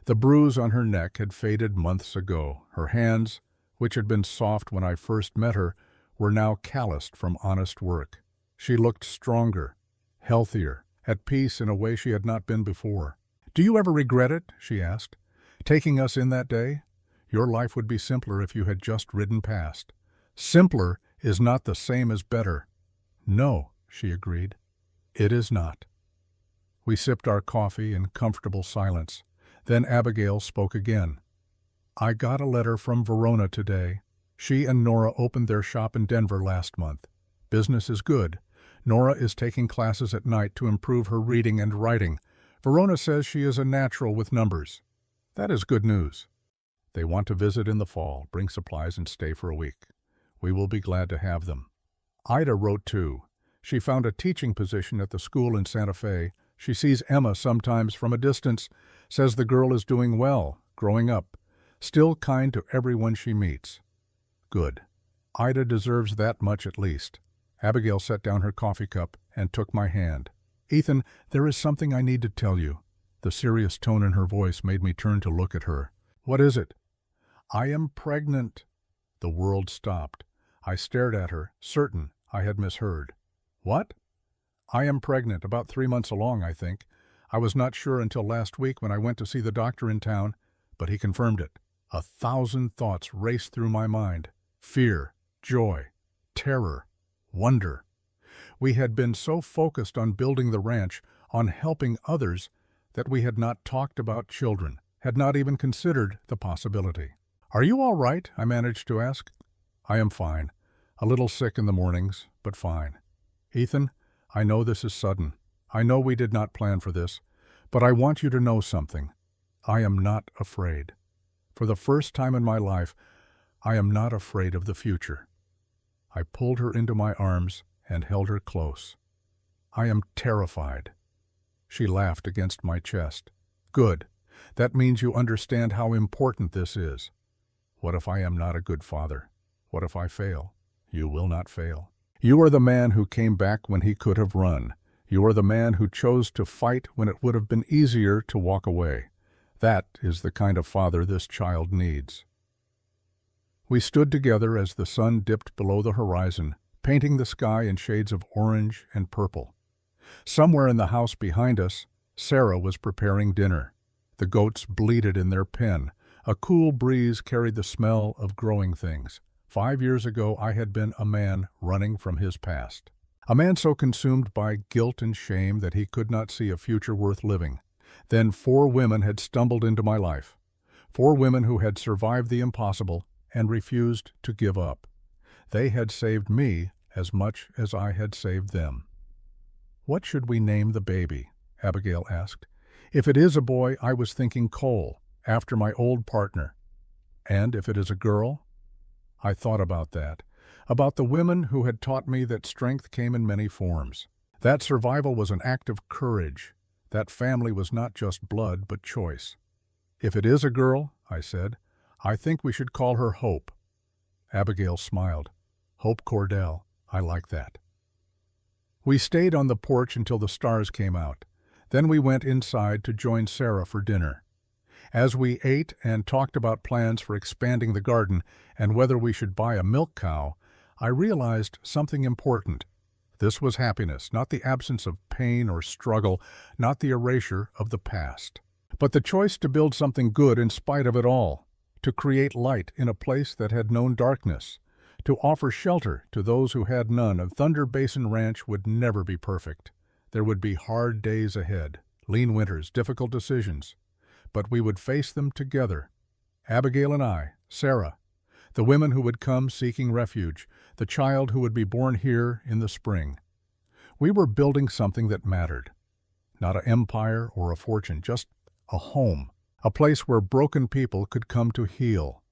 The bruise on her neck had faded months ago. Her hands, which had been soft when I first met her, were now calloused from honest work. She looked stronger, healthier, at peace in a way she had not been before. "Do you ever regret it?" she asked. "Taking us in that day? Your life would be simpler if you had just ridden past." "Simpler is not the same as better." "No," she agreed. "It is not." We sipped our coffee in comfortable silence. Then Abigail spoke again. "I got a letter from Verona today. She and Nora opened their shop in Denver last month. Business is good. Nora is taking classes at night to improve her reading and writing. Verona says she is a natural with numbers. That is good news. They want to visit in the fall, bring supplies and stay for a week. We will be glad to have them." Ida wrote too. She found a teaching position at the school in Santa Fe. She sees Emma sometimes from a distance, says the girl is doing well, growing up, still kind to everyone she meets. Good. Ida deserves that much at least. Abigail set down her coffee cup and took my hand. "Ethan, there is something I need to tell you." The serious tone in her voice made me turn to look at her. "What is it?" "I am pregnant." The world stopped. I stared at her, certain I had misheard. "What?" "I am pregnant, about 3 months along, I think. I was not sure until last week when I went to see the doctor in town, but he confirmed it. 1,000 thoughts raced through my mind. Fear, joy, terror, wonder. We had been so focused on building the ranch, on helping others, that we had not talked about children, had not even considered the possibility. "Are you all right?" I managed to ask. "I am fine. A little sick in the mornings, but fine. Ethan, I know this is sudden. I know we did not plan for this, but I want you to know something. I am not afraid. For the first time in my life, I am not afraid of the future." I pulled her into my arms and held her close. "I am terrified." She laughed against my chest. "Good. That means you understand how important this is. What if I am not a good father? What if I fail? You will not fail. You are the man who came back when he could have run. You are the man who chose to fight when it would have been easier to walk away. That is the kind of father this child needs." We stood together as the sun dipped below the horizon, painting the sky in shades of orange and purple. Somewhere in the house behind us, Sarah was preparing dinner. The goats bleated in their pen. A cool breeze carried the smell of growing things. 5 years ago, I had been a man running from his past. A man so consumed by guilt and shame that he could not see a future worth living. Then 4 women had stumbled into my life. 4 women who had survived the impossible and refused to give up. They had saved me as much as I had saved them. "What should we name the baby?" Abigail asked. "If it is a boy, I was thinking Cole, after my old partner. And if it is a girl?" I thought about that, about the women who had taught me that strength came in many forms. That survival was an act of courage. That family was not just blood, but choice. "If it is a girl," I said, "I think we should call her Hope." Abigail smiled. "Hope Cordell. I like that." We stayed on the porch until the stars came out. Then we went inside to join Sarah for dinner. As we ate and talked about plans for expanding the garden and whether we should buy a milk cow, I realized something important. This was happiness, not the absence of pain or struggle, not the erasure of the past, but the choice to build something good in spite of it all, to create light in a place that had known darkness, to offer shelter to those who had none. And Thunder Basin Ranch would never be perfect. There would be hard days ahead, lean winters, difficult decisions. But we would face them together. Abigail and I, Sarah, the women who would come seeking refuge, the child who would be born here in the spring. We were building something that mattered. Not an empire or a fortune, just a home. A place where broken people could come to heal.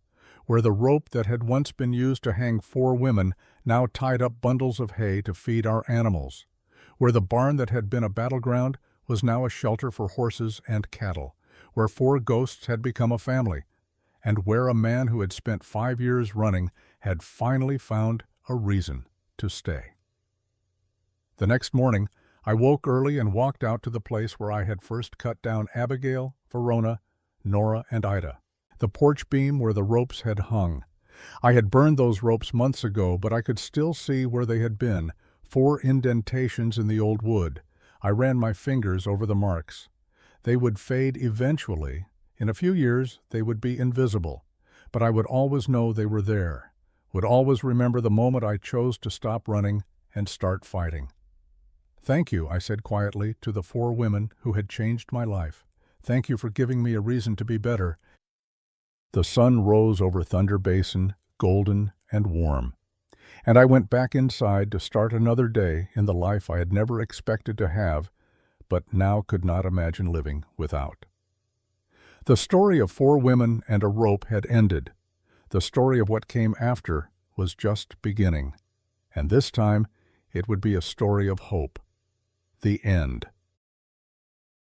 Where the rope that had once been used to hang 4 women now tied up bundles of hay to feed our animals. Where the barn that had been a battleground was now a shelter for horses and cattle. Where 4 ghosts had become a family, and where a man who had spent 5 years running had finally found a reason to stay. The next morning, I woke early and walked out to the place where I had first cut down Abigail, Verona, Nora, and Ida. The porch beam where the ropes had hung. I had burned those ropes months ago, but I could still see where they had been, 4 indentations in the old wood. I ran my fingers over the marks. They would fade eventually. In a few years, they would be invisible. But I would always know they were there, would always remember the moment I chose to stop running and start fighting. "Thank you," I said quietly to the 4 women who had changed my life. "Thank you for giving me a reason to be better." The sun rose over Thunder Basin, golden and warm. And I went back inside to start another day in the life I had never expected to have, but now could not imagine living without. The story of 4 women and a rope had ended. The story of what came after was just beginning. And this time, it would be a story of hope. The end.